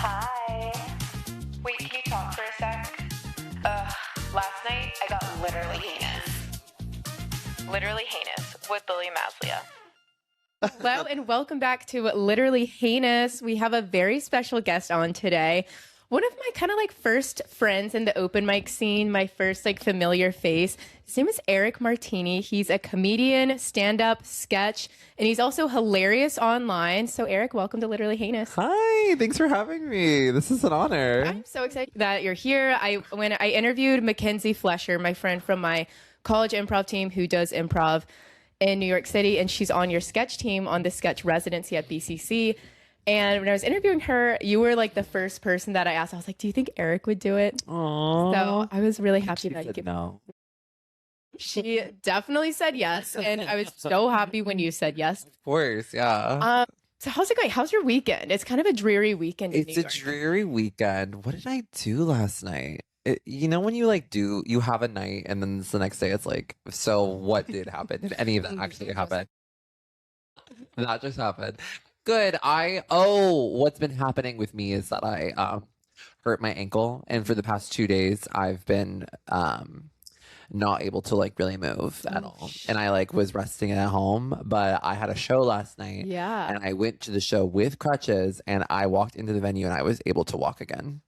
Hi. Wait, can you talk for a sec? Last night I got literally heinous. Literally heinous with Lily Maslia. Hello and welcome back to Literally Heinous. We have a very special guest on today. One of my kind of like first friends in the open mic scene, my first like familiar face. His name is Erik Martini. He's a comedian, stand-up, sketch, and he's also hilarious online. So Erik, welcome to Literally Heinous. Hi, thanks for having me. This is an honor. I'm so excited that you're here. When I interviewed Mackenzie Flesher, my friend from my college improv team who does improv in New York City, and she's on your sketch team on the sketch residency at BCC. And when I was interviewing her, you were like the first person that I asked. I was like, do you think Erik would do it? Aww. So I was really happy that you said no. She definitely said yes. And I was so happy when you said yes. Of course, yeah. So how's it going? How's your weekend? It's kind of a dreary weekend. It's a dreary weekend. What did I do last night? You know when you have a night and then the next day it's like, so what did happen? Did any of that actually happen? That just happened. Good. What's been happening with me is that I hurt my ankle, and for the past 2 days I've been not able to like really move at all. And I like was resting at home, but I had a show last night. Yeah. And I went to the show with crutches, and I walked into the venue and I was able to walk again.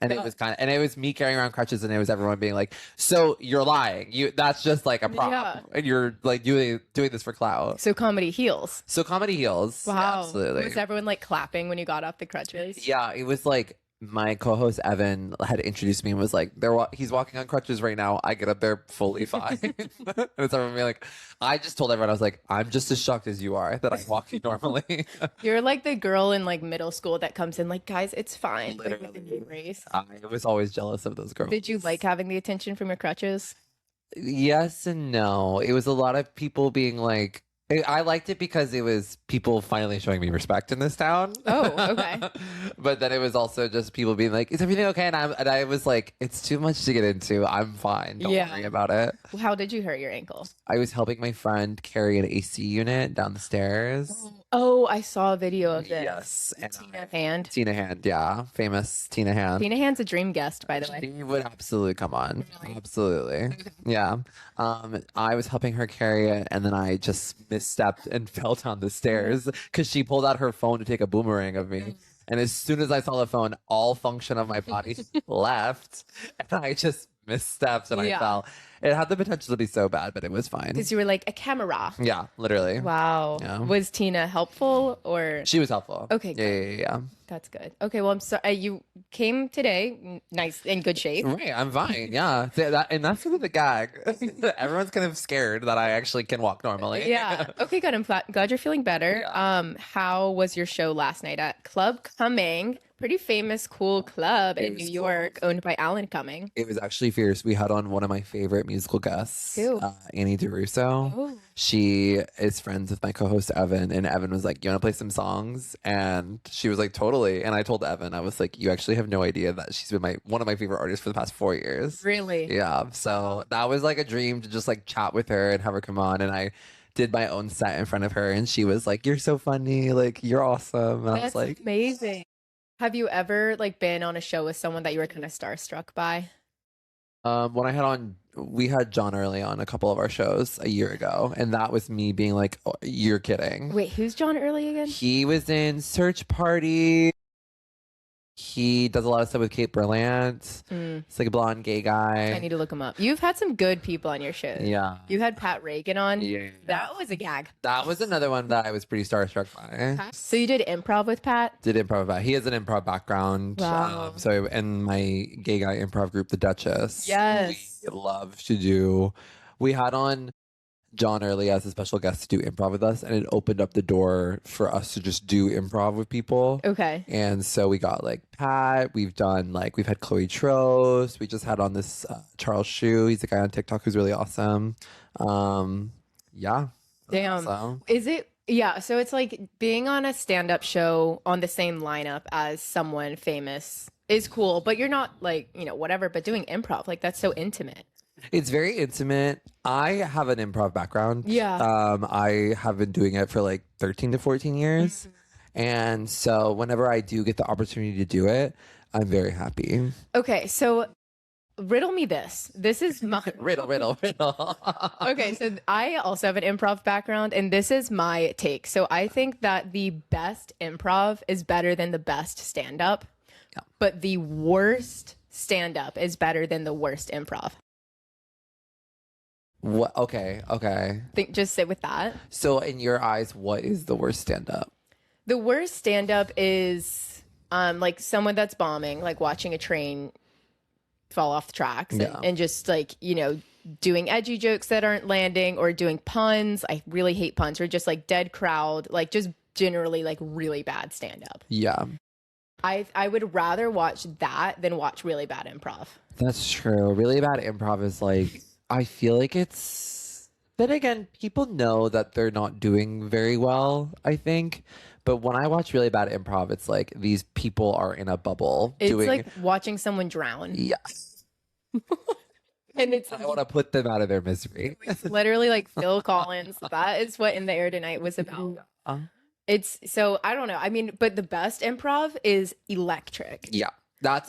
And it was it was me carrying around crutches, and it was everyone being like, so you're lying. That's just like a prop. Yeah. And you're like doing this for clout. So comedy heals. So comedy heals. Wow. Absolutely. Was everyone like clapping when you got off the crutches? Yeah, it was like my co-host Evan had introduced me and was like, he's walking on crutches right now. I get up there fully fine. And it's everyone being like, I just told everyone, I was like, I'm just as shocked as you are that I'm walking normally. You're like the girl in like middle school that comes in like, guys, it's fine. Literally. Race. I was always jealous of those girls. Did you like having the attention from your crutches? Yes and no. It was a lot of people being like, I liked it because it was people finally showing me respect in this town. Oh, okay. But then it was also just people being like, is everything okay? And I was like, it's too much to get into. I'm fine. Don't worry about it. How did you hurt your ankle? I was helping my friend carry an AC unit down the stairs. Oh, I saw a video of this. Yes. And Tina Hand. Tina Hand, yeah. Famous Tina Hand. Tina Hand's a dream guest, by the way. She would absolutely come on. Absolutely. Yeah. I was helping her carry it, and then I just misstepped and fell down the stairs because she pulled out her phone to take a boomerang of me. And as soon as I saw the phone, all function of my body left, and I just misstepped and I fell. It had the potential to be so bad, but it was fine. Because you were like a camera. Yeah, literally. Wow. Yeah. Was Tina helpful or? She was helpful. Okay. Good. Yeah. That's good. Okay. Well, I'm sorry. You came today nice, in good shape. Right. I'm fine. Yeah. And that's sort of the gag. Everyone's kind of scared that I actually can walk normally. Yeah. Okay, good. I'm glad you're feeling better. Yeah. How was your show last night at Club Cumming? Pretty famous, cool club in New York, owned by Alan Cumming. It was actually fierce. We had on one of my favorite musical guests, Annie DeRusso. Oh. She is friends with my co-host Evan, and Evan was like, "You want to play some songs?" And she was like, "Totally." And I told Evan, I was like, "You actually have no idea that she's been one of my favorite artists for the past 4 years." Really? Yeah. So that was like a dream to just like chat with her and have her come on, and I did my own set in front of her, and she was like, "You're so funny, like you're awesome." And I was like, amazing. Have you ever like been on a show with someone that you were kind of starstruck by? When we had John Early on a couple of our shows a year ago, and that was me being like, oh, "You're kidding." Wait, who's John Early again? He was in Search Party. He does a lot of stuff with Kate Berlant. It's like a blonde gay guy. I need to look him up. You've had some good people on your shows. Yeah. You had Pat Reagan on. Yeah. That was a gag. That was another one that I was pretty starstruck by. So you did improv with Pat? Did improv about. He has an improv background. Wow. So in my gay guy improv group, the Duchess. Yes. We love to do. We had on John Early as a special guest to do improv with us, and it opened up the door for us to just do improv with people. Okay. And so we got like Pat, we've had Chloe Trost, we just had on this Charles Shu, he's a guy on TikTok who's really awesome. Yeah. Damn. So. Is it? Yeah. So it's like being on a stand-up show on the same lineup as someone famous is cool, but you're not like, whatever, but doing improv, like that's so intimate. It's very intimate. I have an improv background. Yeah. I have been doing it for like 13 to 14 years. And so whenever I do get the opportunity to do it, I'm very happy. Okay, so riddle me this. This is my Riddle. Okay, so I also have an improv background, and this is my take. So I think that the best improv is better than the best stand-up, but the worst stand-up is better than the worst improv. What? Okay. Just sit with that. So in your eyes, what is the worst stand-up? The worst stand-up is like someone that's bombing, like watching a train fall off the tracks and just like, you know, doing edgy jokes that aren't landing or doing puns. I really hate puns, or just like dead crowd, like just generally like really bad stand-up. Yeah. I would rather watch that than watch really bad improv. That's true. Really bad improv is like, I feel like it's, then again, people know that they're not doing very well, I think. But when I watch really bad improv, it's like these people are in a bubble. It's like watching someone drown. Yes. And it's I want to put them out of their misery. It's literally like Phil Collins. That is what In the Air Tonight was about. It's so, I don't know. I mean, but the best improv is electric. Yeah.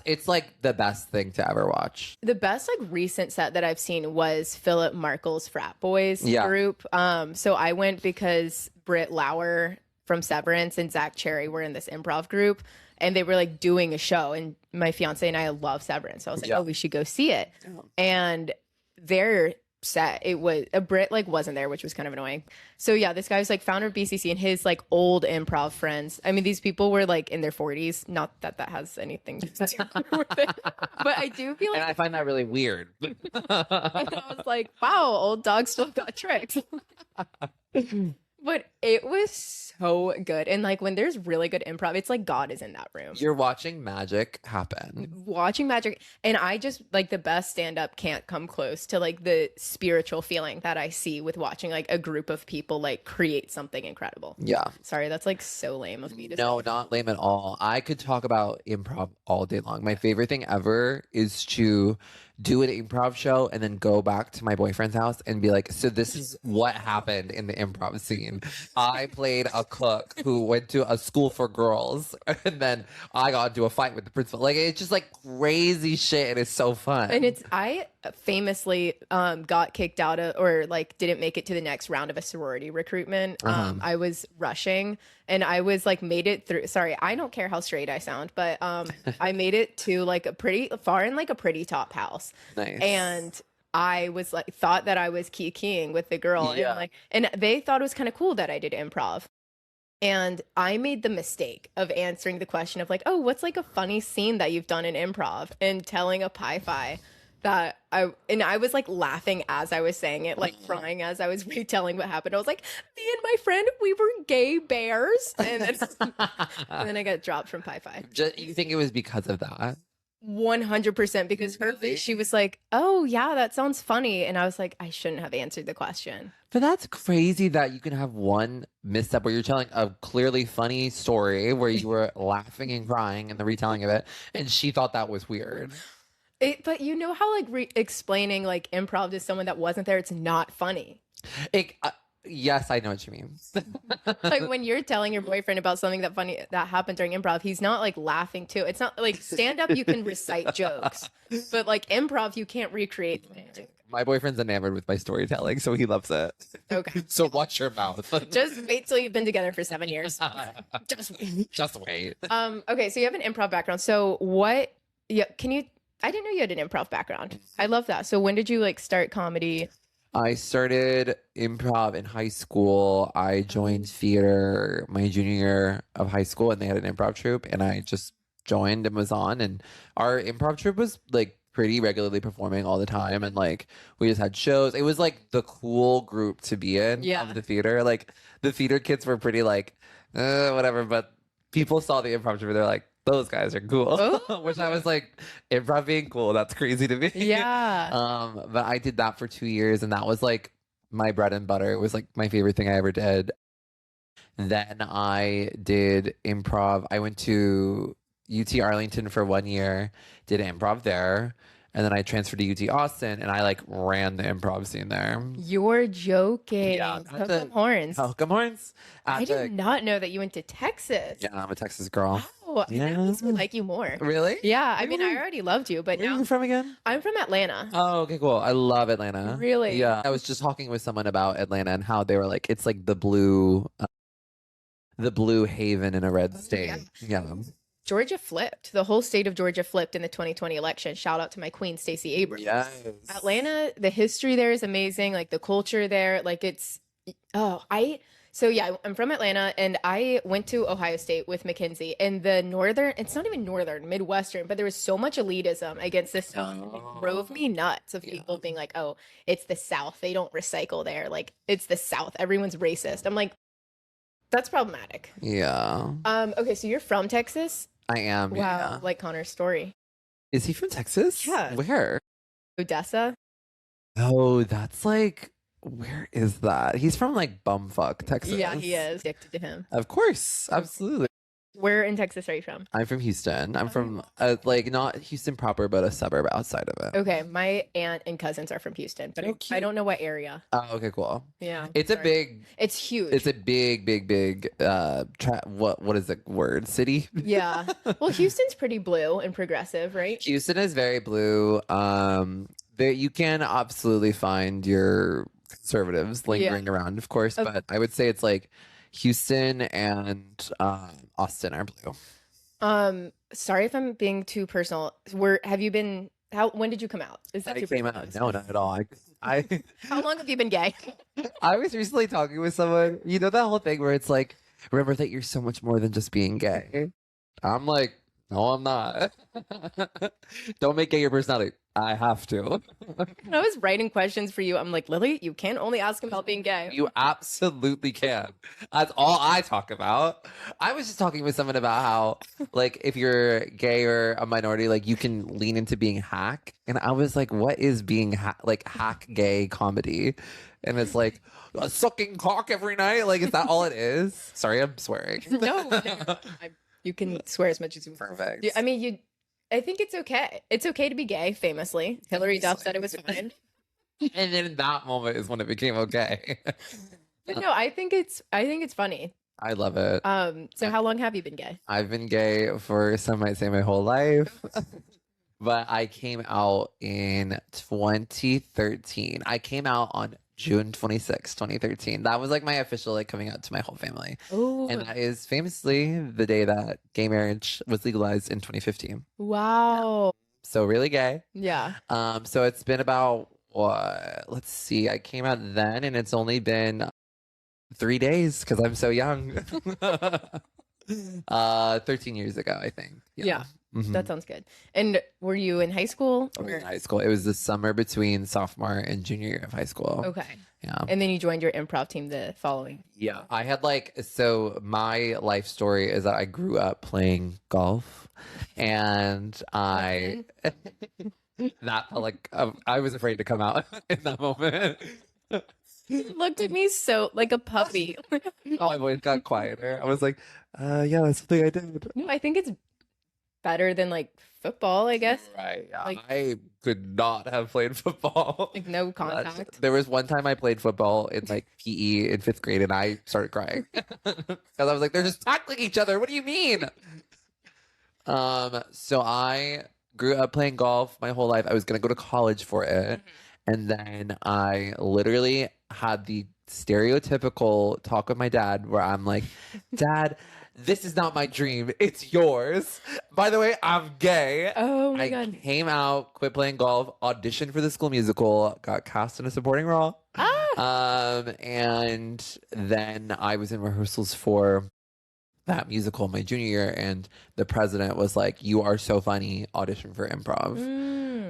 It's like the best thing to ever watch. The best like recent set that I've seen was Philip Markle's Frat Boys group. So I went because Britt Lauer from Severance and Zach Cherry were in this improv group, and they were like doing a show, and my fiance and I love Severance. So I was like, oh, we should go see it. And their set, it was a Brit like wasn't there, which was kind of annoying. So yeah, this guy was like founder of BCC, and his like old improv friends, I mean, these people were like in their 40s, not that that has anything to do with it, but I do feel like, and I find that really weird. and I was like, wow, old dog still got tricks. But it was so good. And like when there's really good improv, it's like God is in that room. You're watching magic happen. Watching magic. And I just like the best stand-up can't come close to like the spiritual feeling that I see with watching like a group of people like create something incredible. Yeah. Sorry, that's like so lame of me to say. No, not lame at all. I could talk about improv all day long. My favorite thing ever is to do an improv show and then go back to my boyfriend's house and be like, so this is what happened in the improv scene. I played a cook who went to a school for girls, and then I got into a fight with the principal. Like, it's just like crazy shit, and it's so fun. And I famously got kicked out of, or like didn't make it to the next round of a sorority recruitment. I was rushing, and I was like made it through. Sorry, I don't care how straight I sound, but I made it to like a pretty far in like a pretty top house. Nice. And I was like thought that I was keying with the girl, and they thought it was kind of cool that I did improv. And I made the mistake of answering the question of like, oh, what's like a funny scene that you've done in improv, and telling a pie-fi that I was like laughing as I was saying it, like crying as I was retelling what happened. I was like, me and my friend, we were gay bears. And then I got dropped from Pi-Fi. You think it was because of that? 100%, because she was like, oh yeah, that sounds funny. And I was like, I shouldn't have answered the question. But that's crazy that you can have one misstep where you're telling a clearly funny story where you were laughing and crying in the retelling of it, and she thought that was weird. But you know how like explaining like improv to someone that wasn't there, it's not funny. Yes, I know what you mean. Like when you're telling your boyfriend about something that happened during improv, he's not like laughing too. It's not like stand up, you can recite jokes, but like improv, you can't recreate the magic. My boyfriend's enamored with my storytelling, so he loves it. Okay. So watch your mouth. Just wait till you've been together for 7 years. Just wait. Just wait. Okay, so you have an improv background. So I didn't know you had an improv background. I love that. So when did you like start comedy? I started improv in high school. I joined theater my junior year of high school, and they had an improv troupe, and I just joined and was on. And our improv troupe was like pretty regularly performing all the time, and like we just had shows. It was like the cool group to be in of the theater. Like the theater kids were pretty like whatever, but people saw the improv troupe, they're like, those guys are cool. Which I was like, improv being cool, that's crazy to me. Yeah. But I did that for 2 years, and that was like my bread and butter. It was like my favorite thing I ever did. Then I did improv. I went to UT Arlington for 1 year, did improv there. and then I transferred to UT Austin, and I like ran the improv scene there. You're joking. Yeah, Hook 'em horns. Hook 'em horns. I did not know that you went to Texas. Yeah, I'm a Texas girl. Oh, Yeah. that makes me like you more. Really? Yeah, I mean, I already loved you, but Where are now you from again? I'm from Atlanta. Oh, okay, cool. I love Atlanta. Really? Yeah. I was just talking with someone about Atlanta and how they were like, it's like the blue haven in a red state. Yeah. Georgia flipped. The whole state of Georgia flipped in the 2020 election. Shout out to my queen, Stacey Abrams. Yes. Atlanta, the history there is amazing. Like the culture there, like so yeah, I'm from Atlanta and I went to Ohio State with Mackenzie and the northern, it's not even northern, Midwestern, but there was so much elitism against this stuff. It drove me nuts of people being like, oh, it's the South. They don't recycle there. Like it's the South. Everyone's racist. I'm like, that's problematic. Yeah. Okay, so you're from Texas? I am. Wow, Yeah. like Connor's story. Is he from Texas? Yeah. Where? Odessa? Oh, that's like, where is that? He's from like bumfuck, Texas. Yeah, he is. Addicted to him. Of course. Absolutely. Where in Texas are you from? I'm from Houston. I'm from like not Houston proper, but a suburb outside of it. Okay, my aunt and cousins are from Houston, but I don't know what area. Oh, okay, cool. Yeah. It's a big, It's huge. it's a big, what is the word? City? Yeah. Well, Houston's pretty blue and progressive, right? Houston is very blue. There you can absolutely find your conservatives lingering around, of course, but I would say it's like Houston and Austin are blue. Sorry if I'm being too personal. When did you come out? Is that I too came personal? out. No, not at all. I How long have you been gay? I was recently talking with someone. You know that whole thing where it's like, remember that you're so much more than just being gay. I'm like, no, I'm not. Don't make gay your personality. I have to. When I was writing questions for you, I'm like, Lily, you can't only ask him about being gay. You absolutely can. That's all I talk about. I was just talking with someone about how, like, if you're gay or a minority, like, you can lean into being hack. And I was like, what is being hack gay comedy? And it's like, sucking cock every night? Like, is that all it is? Sorry, I'm swearing. No. You can swear as much as you want. Perfect. I mean, I think it's okay. It's okay to be gay, famously. Hillary Duff said it was fine. And then in that moment is when it became okay. But no, I think it's funny. I love it. So how long have you been gay? I've been gay for, some might say, my whole life. But I came out in 2013. I came out on June 26, 2013. That was like my official like coming out to my whole family. Oh. And that is famously the day that gay marriage was legalized in 2015. Wow. So really gay. Yeah. So it's been about let's see. I came out then and it's only been 3 days because I'm so young. 13 years ago, I think. Yeah. Mhm. That sounds good. And were you in high school? I was in high school. It was the summer between sophomore and junior year of high school. Okay. Yeah. And then you joined your improv team the following. Yeah. I had so my life story is that I grew up playing golf and that felt like I was afraid to come out in that moment. You looked at me so like a puppy. My voice got quieter. I was like, yeah, that's something I did. No, I think it's better than like football, I guess. Right. Yeah. Like- I could not have played football. Like no contact. There was one time I played football in like PE in 5th grade and I started crying because I was like, they're just tackling each other. What do you mean? So I grew up playing golf my whole life. I was going to go to college for it. And then I literally had the stereotypical talk with my dad where I'm like, Dad, this is not my dream. It's yours. By the way, I'm gay. Oh my I God. came out, quit playing golf, auditioned for the School Musical, got cast in a supporting role. And then I was in rehearsals for that musical my junior year, and the president was like, you are so funny, audition for improv.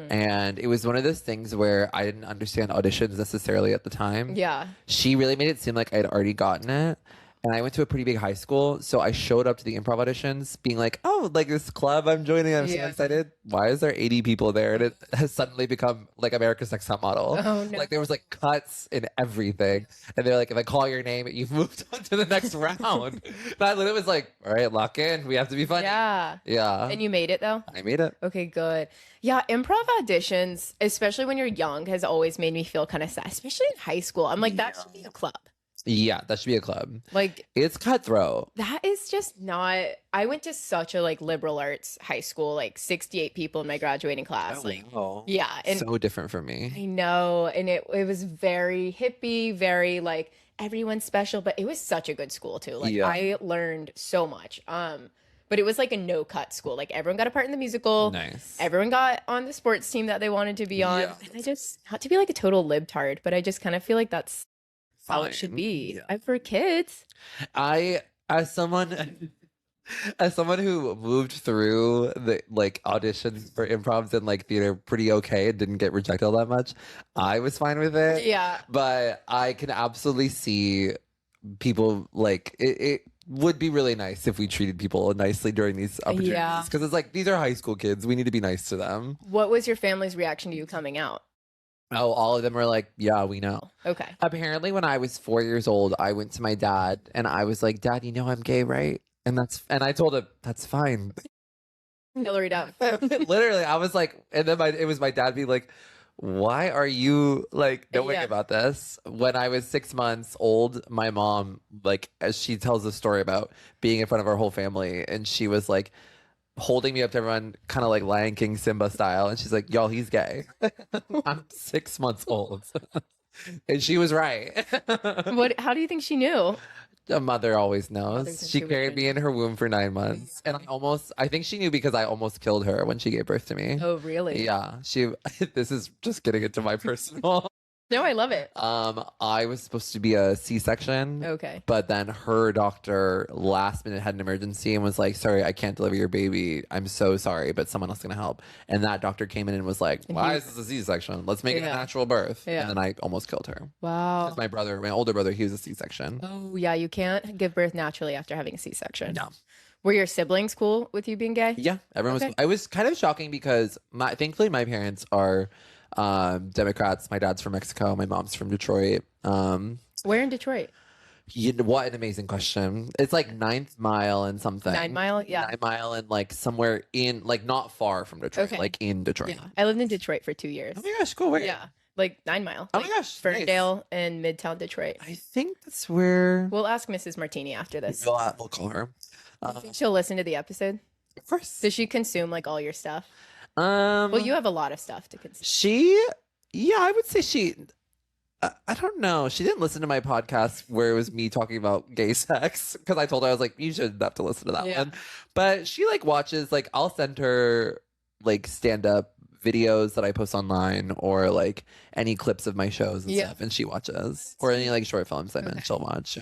And it was one of those things where I didn't understand auditions necessarily at the time. Yeah. She really made it seem like I'd already gotten it. and I went to a pretty big high school. So I showed up to the improv auditions being like, oh, like this club I'm joining. I'm so excited. Why is there 80 people there? And it has suddenly become like America's Next Top Model. Oh, no. Like there was like cuts in everything. And they're like, if I call your name, you've moved on to the next round. And I literally was like, all right, lock in. We have to be funny. Yeah. Yeah. And you made it though? I made it. Okay, good. Yeah, improv auditions, especially when you're young, has always made me feel kind of sad, especially in high school. I'm like, that should be a club. Yeah, that should be a club. Like, it's cutthroat. That is just not. I went to such a like liberal arts high school, like 68 people in my graduating class. Yeah, and so different from me. I know, and it was very hippie, very like everyone's special, but it was such a good school too. Like I learned so much. But it was like a no cut school. Like everyone got a part in the musical. Nice. Everyone got on the sports team that they wanted to be on. Yeah. And I just, not to be like a total libtard, but I just kind of feel like that's how it should be. For kids. As someone who moved through the like auditions for improvs and like theater pretty okay and didn't get rejected all that much, I was fine with it. Yeah. But I can absolutely see people like it would be really nice if we treated people nicely during these opportunities. Because it's like, these are high school kids. We need to be nice to them. What was your family's reaction to you coming out? Oh, all of them were like, yeah, we know. Okay. Apparently, when I was 4 years old, I went to my dad and I was like, Dad, you know I'm gay, right? And I told him, that's fine. Hillary Duff. Literally, I was like, and then it was my dad being like, why are you like knowing about this? When I was 6 months old, my mom, like, as she tells a story about being in front of our whole family, and she was like holding me up to everyone, kind of like Lion King Simba style, and she's like, y'all, he's gay. I'm 6 months old. And she was right. How do you think she knew? A mother always knows. She carried me in her womb for 9 months. And I think she knew because I almost killed her when she gave birth to me. Oh, really? Yeah. This is just getting into my personal. No, I love it. I was supposed to be a C-section. Okay. But then her doctor last minute had an emergency and was like, sorry, I can't deliver your baby. I'm so sorry, but someone else is going to help. And that doctor came in and was like, why is this a C-section? Let's make it a natural birth. Yeah. And then I almost killed her. Wow. Because my older brother, he was a C-section. Oh, yeah. You can't give birth naturally after having a C-section. No. Were your siblings cool with you being gay? Yeah, everyone was. I was kind of shocking because thankfully my parents are Democrats. My dad's from Mexico. My mom's from Detroit. Where in Detroit? What an amazing question. It's like 9th Mile and something. 9 Mile? Yeah. 9 Mile and like somewhere in, like not far from Detroit, like in Detroit. Yeah. I lived in Detroit for 2 years. Oh my gosh, cool. Where? Yeah. Like 9 Mile. Oh my gosh. Ferndale and Midtown Detroit. I think that's where. We'll ask Mrs. Martini after this. We'll call her. You think she'll listen to the episode? Of course. Does she consume like all your stuff? Well, you have a lot of stuff to consume. I would say I don't know. She didn't listen to my podcast where it was me talking about gay sex because I told her, I was like, you shouldn't have to listen to that one. But she like watches, like I'll send her like stand-up videos that I post online or like any clips of my shows and stuff, and she watches, or any like short films she'll watch.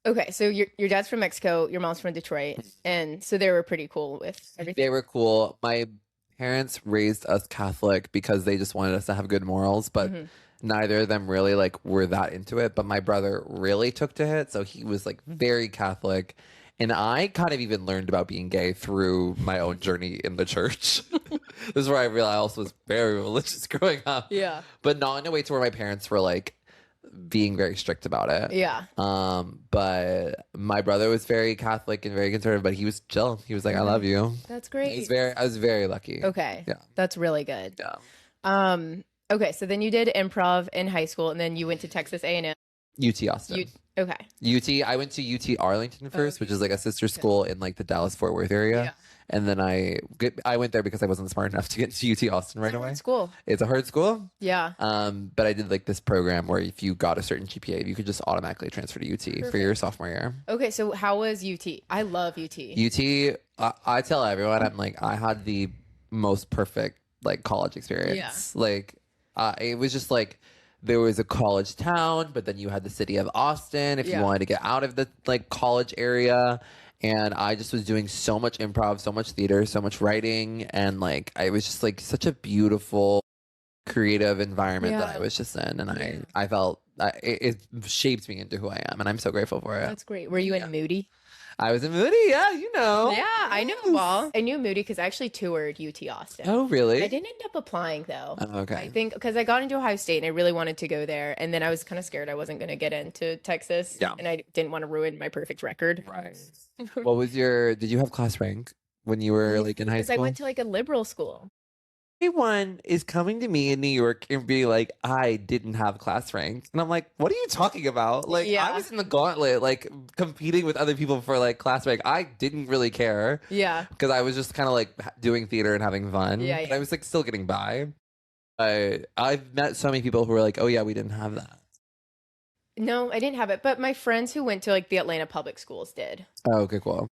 Okay, so your dad's from Mexico, your mom's from Detroit, and so they were pretty cool with everything. They were cool. My parents raised us Catholic because they just wanted us to have good morals, but neither of them really like were that into it. But my brother really took to it, so he was like very Catholic. And I kind of even learned about being gay through my own journey in the church. This is where I realized I also was very religious growing up. Yeah. But not in a way to where my parents were like being very strict about it. Yeah. But my brother was very Catholic and very conservative, but he was chill. He was like, I love you. That's great. I was very lucky. Okay. Yeah. That's really good. Yeah. Okay, so then you did improv in high school and then you went to Texas A&M. UT Austin. Okay. I went to UT Arlington first, which is like a sister school in like the Dallas-Fort Worth area. Yeah. And then I went there because I wasn't smart enough to get to UT Austin right away. It's a hard school. It's a hard school. Yeah. But I did like this program where if you got a certain GPA, you could just automatically transfer to UT for your sophomore year. Okay, so how was UT? I love UT. UT, I tell everyone, I'm like, I had the most perfect like college experience. Yeah. Like, it was just like, there was a college town, but then you had the city of Austin if you wanted to get out of the like college area. And I just was doing so much improv, so much theater, so much writing. And like, I was just like such a beautiful, creative environment that I was just in. And I felt it shaped me into who I am, and I'm so grateful for it. That's great. Were you in Moody? I was in Moody, yeah, you know. Yeah, I knew them all. I knew Moody because I actually toured UT Austin. Oh, really? I didn't end up applying though. Oh, okay. I think because I got into Ohio State and I really wanted to go there, and then I was kind of scared I wasn't going to get into Texas. Yeah. And I didn't want to ruin my perfect record. Right. What was did you have class rank when you were like in high school? Because I went to like a liberal school. Everyone is coming to me in New York and be like, I didn't have class rank. And I'm like, what are you talking about? Like, I was in the gauntlet, like competing with other people for like class rank. I didn't really care. Yeah. Because I was just kind of like doing theater and having fun. Yeah, But I was like still getting by. I've met so many people who were like, oh yeah, we didn't have that. No, I didn't have it. But my friends who went to like the Atlanta public schools did. Oh, okay, cool.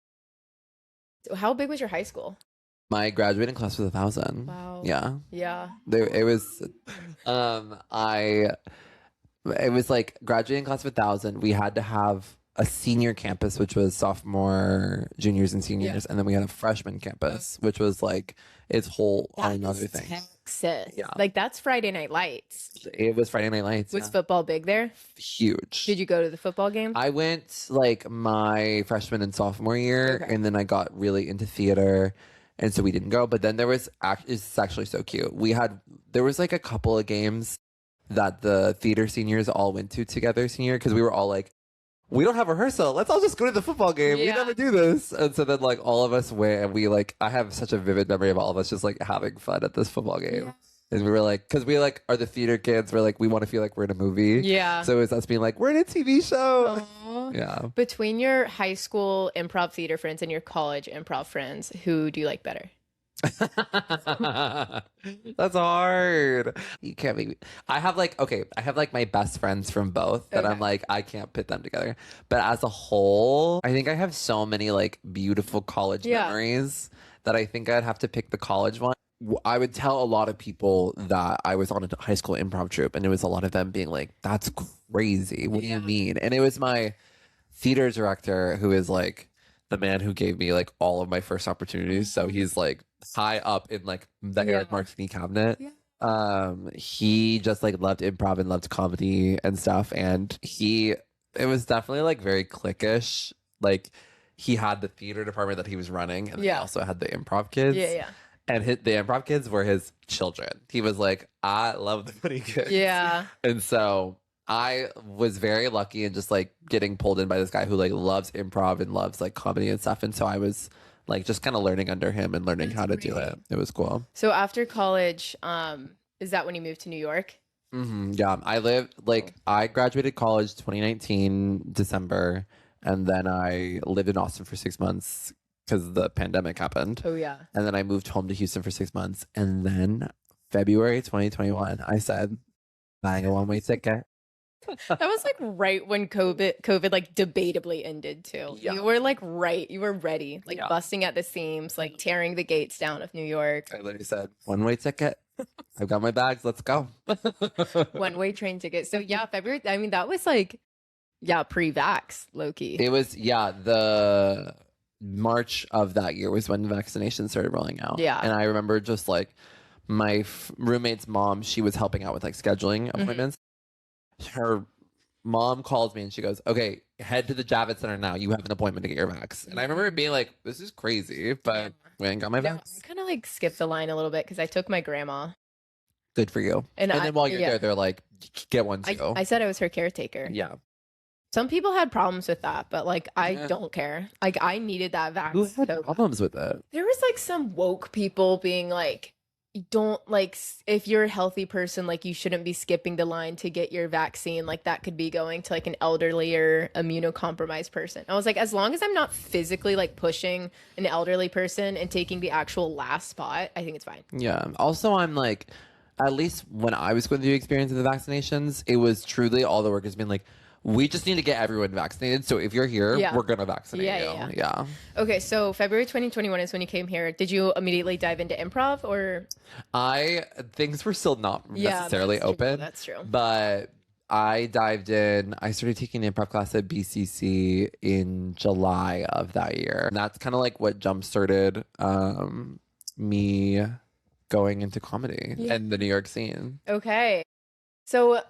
So how big was your high school? My graduating class was 1,000. Wow. Yeah. Yeah. It was, it was like graduating class of 1,000. We had to have a senior campus, which was sophomore, juniors, and seniors, and then we had a freshman campus, which was like its whole another thing. Texas. Yeah. Like that's Friday Night Lights. It was Friday Night Lights. Was football big there? Huge. Did you go to the football game? I went like my freshman and sophomore year, and then I got really into theater. And so we didn't go, but then there was it's actually so cute. There was like a couple of games that the theater seniors all went to together senior because we were all like, we don't have rehearsal. Let's all just go to the football game. We never do this. And so then like all of us went, and we like, I have such a vivid memory of all of us just like having fun at this football game. Yeah. And we were like, because we like are the theater kids. We're like, we want to feel like we're in a movie. Yeah. So it was us being like, we're in a TV show. Aww. Yeah. Between your high school improv theater friends and your college improv friends, who do you like better? That's hard. You can't make me. I have like my best friends from both that I'm like, I can't put them together. But as a whole, I think I have so many like beautiful college memories that I think I'd have to pick the college one. I would tell a lot of people that I was on a high school improv troupe, and it was a lot of them being like, that's crazy. What do you mean? And it was my theater director who is like the man who gave me like all of my first opportunities. So he's like high up in like the Erik Martini cabinet. Yeah. He just like loved improv and loved comedy and stuff. And it was definitely like very cliquish. Like he had the theater department that he was running, and he also had the improv kids. Yeah, yeah. And the improv kids were his children. He was like, I love the funny kids. Yeah. And so I was very lucky in just like getting pulled in by this guy who like loves improv and loves like comedy and stuff. And so I was like just kind of learning under him and learning how to do it. It was cool. So after college, is that when you moved to New York? Mm-hmm. Yeah. I graduated college 2019 December, and then I lived in Austin for 6 months because the pandemic happened. Oh, yeah. And then I moved home to Houston for 6 months. And then February 2021, I said, buying a one-way ticket. That was like right when COVID like debatably ended too. Yeah. You were like you were ready, like busting at the seams, like tearing the gates down of New York. I literally said, one-way ticket. I've got my bags. Let's go. One-way train ticket. So yeah, February, I mean, that was like, pre-vax, low-key. It was, the March of that year was when vaccinations started rolling out. Yeah. And I remember just like my roommate's mom, she was helping out with like scheduling appointments. Her mom calls me and she goes, okay, head to the Javits Center now. You have an appointment to get your vax. And I remember being like, this is crazy, but we ain't got my vax. I kind of like skipped the line a little bit because I took my grandma. Good for you. And then while you're there, they're like, get one too. I said I was her caretaker. Yeah. Some people had problems with that, but like I don't care. Like I needed that vax. Who had problems with it? There was like some woke people being like, you don't like, if you're a healthy person, like you shouldn't be skipping the line to get your vaccine. Like that could be going to like an elderly or immunocompromised person. I was like, as long as I'm not physically like pushing an elderly person and taking the actual last spot, I think it's fine. Yeah. Also, I'm like, at least when I was going through the experience of the vaccinations, it was truly all the workers being like, we just need to get everyone vaccinated. So if you're here, we're going to vaccinate you. Yeah. Okay. So February 2021 is when you came here. Did you immediately dive into improv or? Things were still not necessarily open. That's true. But I dived in. I started taking an improv class at BCC in July of that year. And that's kind of like what jump-started me going into comedy and the New York scene. Okay. So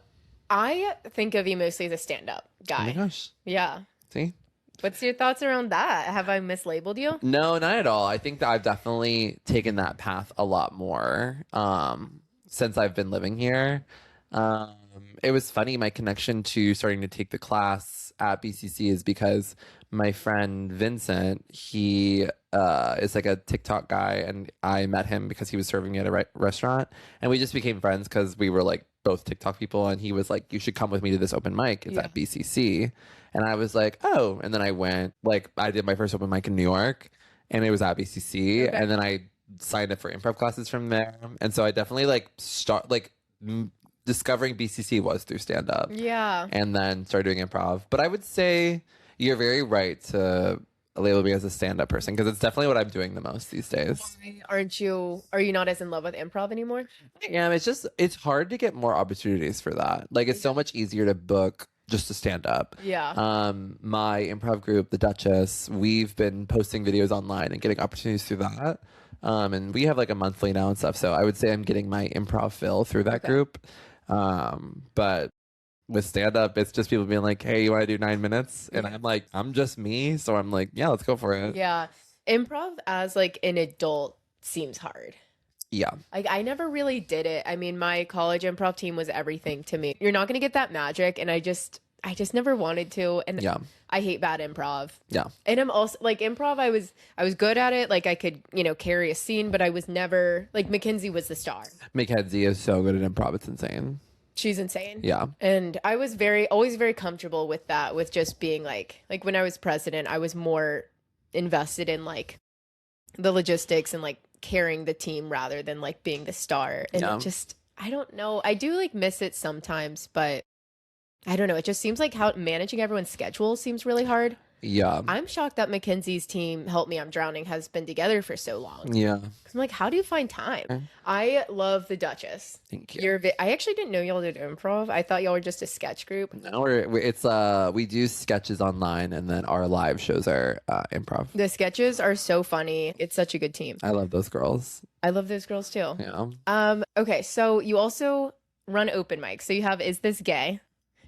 I think of you mostly as a stand-up Oh my guy. gosh. Yeah. See? What's your thoughts around that? Have I mislabeled you? No, not at all. I think that I've definitely taken that path a lot more since I've been living here. Um, it was funny. My connection to starting to take the class at BCC is because my friend Vincent, he is like a TikTok guy, and I met him because he was serving me at a restaurant, and we just became friends because we were like both TikTok people, and he was like, "You should come with me to this open mic. It's at BCC." And I was like, "Oh," and then I went. Like, I did my first open mic in New York, and it was at BCC, and then I signed up for improv classes from there, and so I definitely like discovering BCC was through stand up. Yeah. And then started doing improv. But I would say you're very right to label me as a stand up person, because it's definitely what I'm doing the most these days. Are you not as in love with improv anymore? Yeah, it's hard to get more opportunities for that. Like, it's so much easier to book just to stand up. Yeah. My improv group, the Duchess, we've been posting videos online and getting opportunities through that. And we have like a monthly now and stuff. So I would say I'm getting my improv fill through that group. But with stand up, it's just people being like, "Hey, you want to do 9 minutes?" And I'm like, I'm just me. So I'm like, yeah, let's go for it. Yeah. Improv as like an adult seems hard. Yeah. Like, I never really did it. I mean, my college improv team was everything to me. You're not going to get that magic. And I just never wanted to. And Yeah. I hate bad improv. Yeah. And I'm also like, improv, I was good at it. Like, I could, carry a scene, but I was never like, Mackenzie was the star. Mackenzie is so good at improv. It's insane. She's insane. Yeah. And I was always very comfortable with that, with just being like when I was president, I was more invested in like the logistics and like carrying the team rather than like being the star. And it just, I don't know. I do like miss it sometimes, but I don't know. It just seems like how managing everyone's schedule seems really hard. Yeah. I'm shocked that Mackenzie's team, Help Me, I'm Drowning, has been together for so long. Yeah. 'Cause I'm like, how do you find time? I love the Duchess. Thank you. I actually didn't know y'all did improv. I thought y'all were just a sketch group. No, we do sketches online, and then our live shows are improv. The sketches are so funny. It's such a good team. I love those girls. I love those girls too. Yeah. Okay, so you also run open mics. So you have Is This Gay?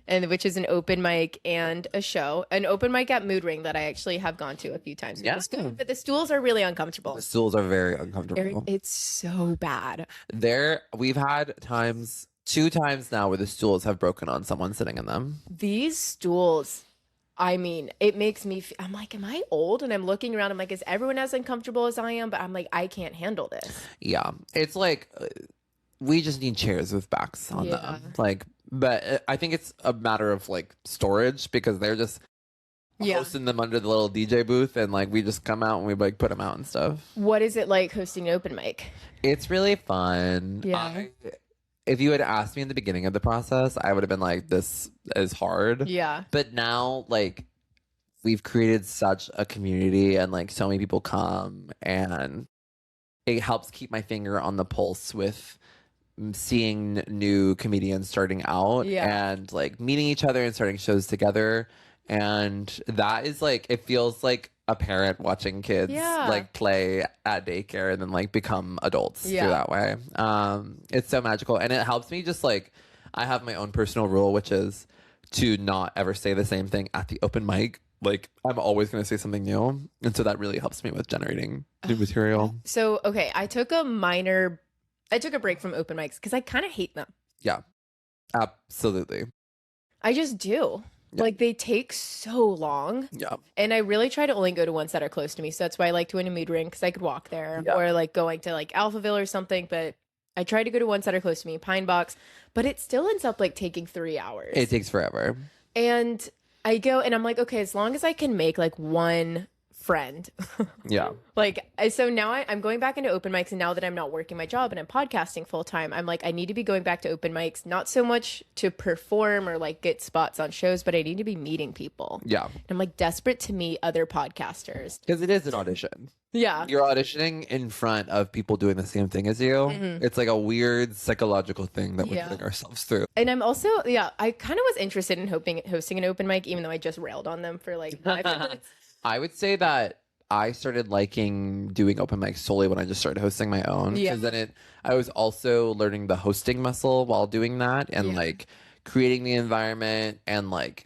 And which is an open mic and a show. An open mic at Mood Ring that I actually have gone to a few times. Yeah. But the stools are really uncomfortable. The stools are very uncomfortable. It's so bad. We've had two times now where the stools have broken on someone sitting in them. These stools, I mean, it makes me I'm like, am I old? And I'm looking around, I'm like, is everyone as uncomfortable as I am? But I'm like, I can't handle this. Yeah. It's like we just need chairs with backs on them. Like, but I think it's a matter of like storage, because they're just hosting them under the little DJ booth, and like we just come out and we like put them out and stuff. What is it like hosting an open mic? It's really fun. Yeah. If you had asked me in the beginning of the process, I would have been like, this is hard. Yeah. But now, like, we've created such a community, and like so many people come, and it helps keep my finger on the pulse with seeing new comedians starting out and like meeting each other and starting shows together. And that is like, it feels like a parent watching kids like play at daycare and then like become adults through that way. It's so magical, and it helps me just like, I have my own personal rule, which is to not ever say the same thing at the open mic. Like, I'm always going to say something new, and so that really helps me with generating new material. So okay, I took a break from open mics because I kind of hate them. Yeah, absolutely. I just do. Yeah. Like, they take so long. Yeah. And I really try to only go to ones that are close to me. So that's why I like going to Mood Ring, because I could walk there, or like going to like Alphaville or something. But I try to go to ones that are close to me, Pine Box, but it still ends up like taking 3 hours. It takes forever. And I go and I'm like, okay, as long as I can make like one friend. Yeah. Like, so now I'm going back into open mics, and now that I'm not working my job and I'm podcasting full time, I'm like, I need to be going back to open mics, not so much to perform or like get spots on shows, but I need to be meeting people. Yeah. And I'm like desperate to meet other podcasters. Because it is an audition. Yeah. You're auditioning in front of people doing the same thing as you. Mm-hmm. It's like a weird psychological thing that we're putting ourselves through. And I'm also, I kind of was interested in hosting an open mic, even though I just railed on them for like 5 minutes. I would say that I started liking doing open mics solely when I just started hosting my own. Because then I was also learning the hosting muscle while doing that, and like creating the environment, and like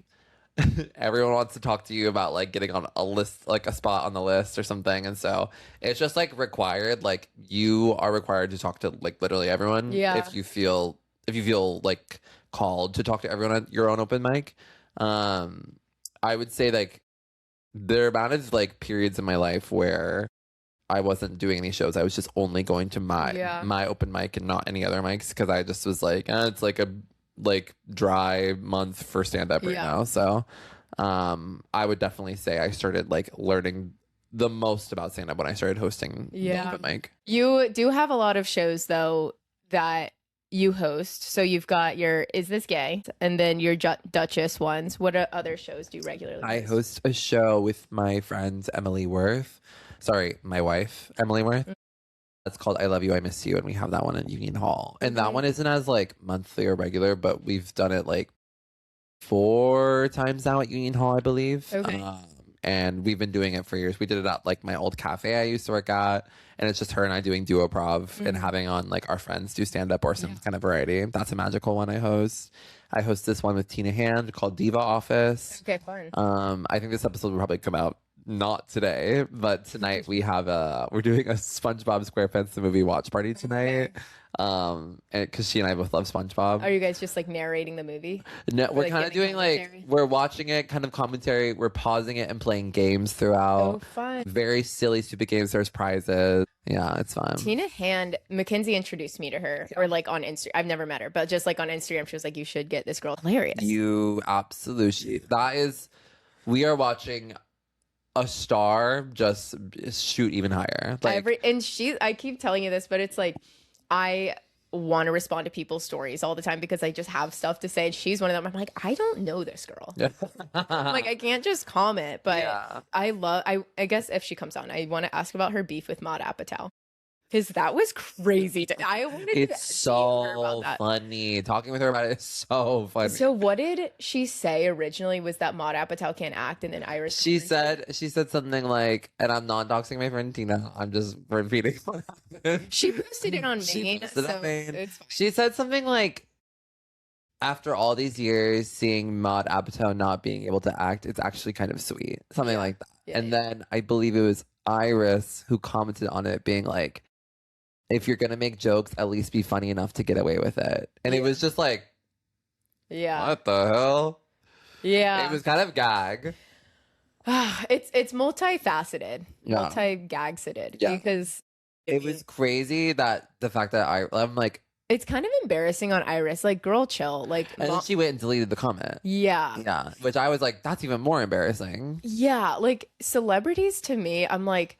everyone wants to talk to you about like getting on a list, like a spot on the list or something. And so it's just like required, like you are required to talk to like literally everyone. Yeah. If you feel like called to talk to everyone at your own open mic. I would say like there are amount of like periods in my life where I wasn't doing any shows. I was just only going to my open mic and not any other mics, because I just was like, it's like a like dry month for stand up right now. So I would definitely say I started like learning the most about stand up when I started hosting the open mic. You do have a lot of shows though that you host. So you've got your Is This Gay? And then your Duchess ones. What other shows do you regularly I host a show with my friend Emily Worth. Sorry, my wife, Emily Worth. It's called I Love You, I Miss You. And we have that one in Union Hall. And that one isn't as like monthly or regular, but we've done it like 4 times now at Union Hall, I believe. Okay. And we've been doing it for years. We did it at like my old cafe I used to work at, and it's just her and I doing duo prov and having on like our friends do stand up or some kind of variety. That's a magical one I host. I host this one with Tina Hand called Diva Office. Okay, fun. I think this episode will probably come out not today, but tonight we're doing a SpongeBob SquarePants the movie watch party tonight. And because she and I both love SpongeBob. Are you guys just like narrating the movie? No, we're like, kind of giving doing like commentary? we're watching it, kind of commentary. We're pausing it and playing games throughout. Oh, fun. Very silly, stupid games. There's prizes. Yeah, it's fun. Tina Hand, Mackenzie introduced me to her, or like on Instagram. I've never met her, but just like on Instagram, she was like, "You should get this girl hilarious." You absolutely. That is, we are watching a star just shoot even higher. Like I keep telling you this, but it's like I want to respond to people's stories all the time because I just have stuff to say. And she's one of them. I'm like, I don't know this girl. Like I can't just comment, but I guess if she comes on, I want to ask about her beef with Maude Apatow. Because that was crazy. I wanted it's to see her about so that. funny. Talking with her about it is so funny. So what did she say originally? Was that Maude Apatow can't act, and then Iris? She said something like, and I'm not doxing my friend Tina. I'm just repeating what happened. She posted it on Maine. posted it on So Maine. it's fine. She said something like, after all these years seeing Maude Apatow not being able to act, it's actually kind of sweet. Something like that. Yeah, and then I believe it was Iris who commented on it being like, if you're gonna make jokes, at least be funny enough to get away with it. And it was just like, what the hell? Yeah. It was kind of gag. It's multifaceted, Yeah. multi-gag-sided, Yeah. because It was crazy that the fact that I'm like, it's kind of embarrassing on Iris. Like, girl, chill. Like, and then she went and deleted the comment. yeah. Which I was like, that's even more embarrassing. Yeah, like celebrities to me, I'm like,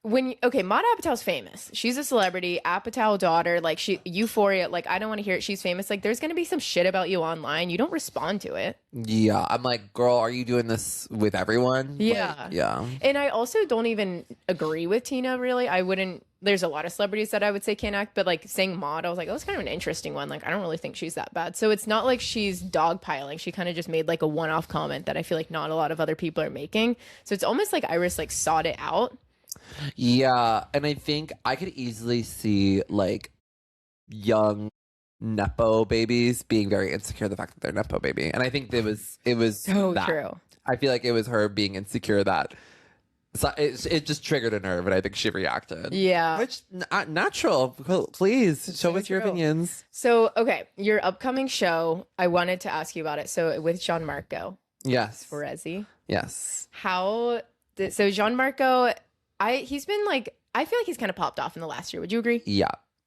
Maude Apatow's famous. She's a celebrity, Apatow daughter, like Euphoria, like I don't want to hear it. She's famous. Like there's gonna be some shit about you online. You don't respond to it. Yeah. I'm like, girl, are you doing this with everyone? Yeah. Like, yeah. And I also don't even agree with Tina, really. I wouldn't, there's a lot of celebrities that I would say can't act, but like saying Maude, I was like, oh, that's kind of an interesting one. Like, I don't really think she's that bad. So it's not like she's dogpiling. She kind of just made like a one-off comment that I feel like not a lot of other people are making. So it's almost like Iris like sought it out. Yeah. And I think I could easily see like young Nepo babies being very insecure the fact that they're Nepo baby. And I think it was So that. true. I feel like it was her being insecure that it just triggered a nerve, and I think she reacted. Yeah. Which natural. Please show us your true. opinions. So, okay, your upcoming show, I wanted to ask you about it. So with Gianmarco Yes. Sforezi, Yes. so Gianmarco, he's been like, I feel like he's kind of popped off in the last year. Would you agree? Yeah.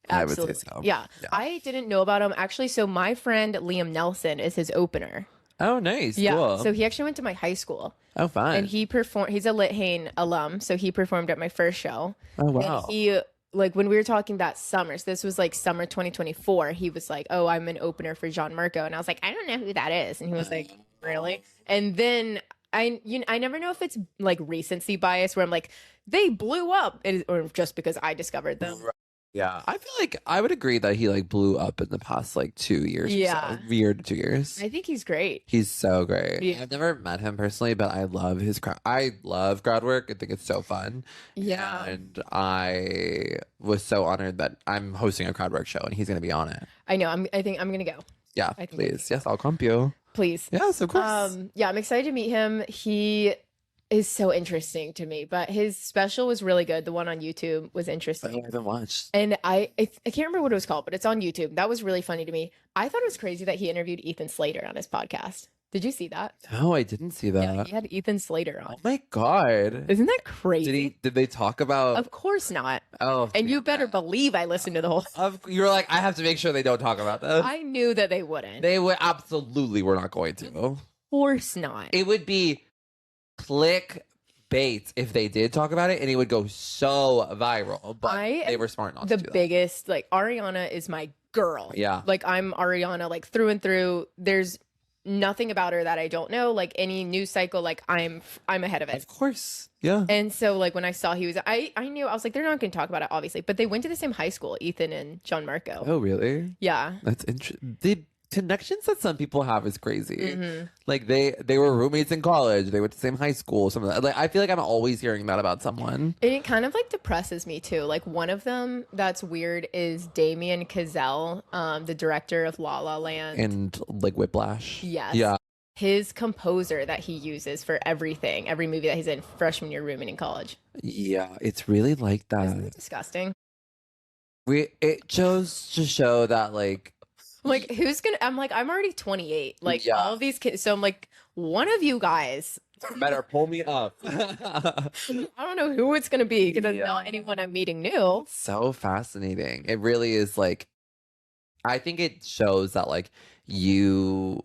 Absolutely. I would say so. Yeah. I didn't know about him actually. So my friend Liam Nelson is his opener. Oh, nice. Yeah. Cool. So he actually went to my high school. Oh, fun. And he performed. He's a Lit Hein alum, so he performed at my first show. Oh, wow. And he, like, when we were talking that summer, so this was like summer 2024. He was like, "Oh, I'm an opener for Gianmarco," and I was like, "I don't know who that is." And he was like, "Really?" And then I never know if it's like recency bias, where I'm like, they blew up, or just because I discovered them. Yeah. I feel like I would agree that he like blew up in the past like 2 years. Yeah. Or so. Year to 2 years. I think he's great. He's so great. Yeah. I've never met him personally, but I love his crowd. I love crowd work. I think it's so fun. Yeah. And I was so honored that I'm hosting a crowd work show and he's going to be on it. I know. I think I'm gonna go. Yeah, I think please. Yes, I'll comp you. Please. Yes, of course. Yeah, I'm excited to meet him. He is so interesting to me, but his special was really good. The one on YouTube was interesting. I haven't watched. And I can't remember what it was called, but it's on YouTube. That was really funny to me. I thought it was crazy that he interviewed Ethan Slater on his podcast. Did you see that? No, I didn't see that. Yeah, he had Ethan Slater on. Oh my God. Isn't that crazy? Did they talk about? Of course not. Oh, And you better believe I listened to the whole. you were like, I have to make sure they don't talk about this. I knew that they wouldn't. They would absolutely were not going to. Of course not. It would be clickbait if they did talk about it, and it would go so viral. But they were smart not to do that. The biggest, like, Ariana is my girl. Yeah. Like, I'm Ariana, like, through and through. There's nothing about her that I don't know. Like, any news cycle, like, I'm ahead of it. Of course. Yeah. And so, like, when I saw he was, I knew, I was like, they're not going to talk about it, obviously. But they went to the same high school, Ethan and John Marco. Oh, really? Yeah. That's interesting. The connections that some people have is crazy. Mm-hmm. Like they were roommates in college. They went to the same high school. Something like I feel like I'm always hearing that about someone. And it kind of like depresses me too. Like one of them that's weird is Damien Chazelle, the director of La La Land and like Whiplash. Yes. Yeah. His composer that he uses for everything, every movie that he's in, freshman year rooming in college. Yeah, it's really like that. Isn't it disgusting? It chose to show that like who's gonna? I'm like, I'm already 28. Like all of these kids. So I'm like, one of you guys better pull me up. I don't know who it's gonna be because it's not anyone I'm meeting new. So fascinating. It really is. Like, I think it shows that like you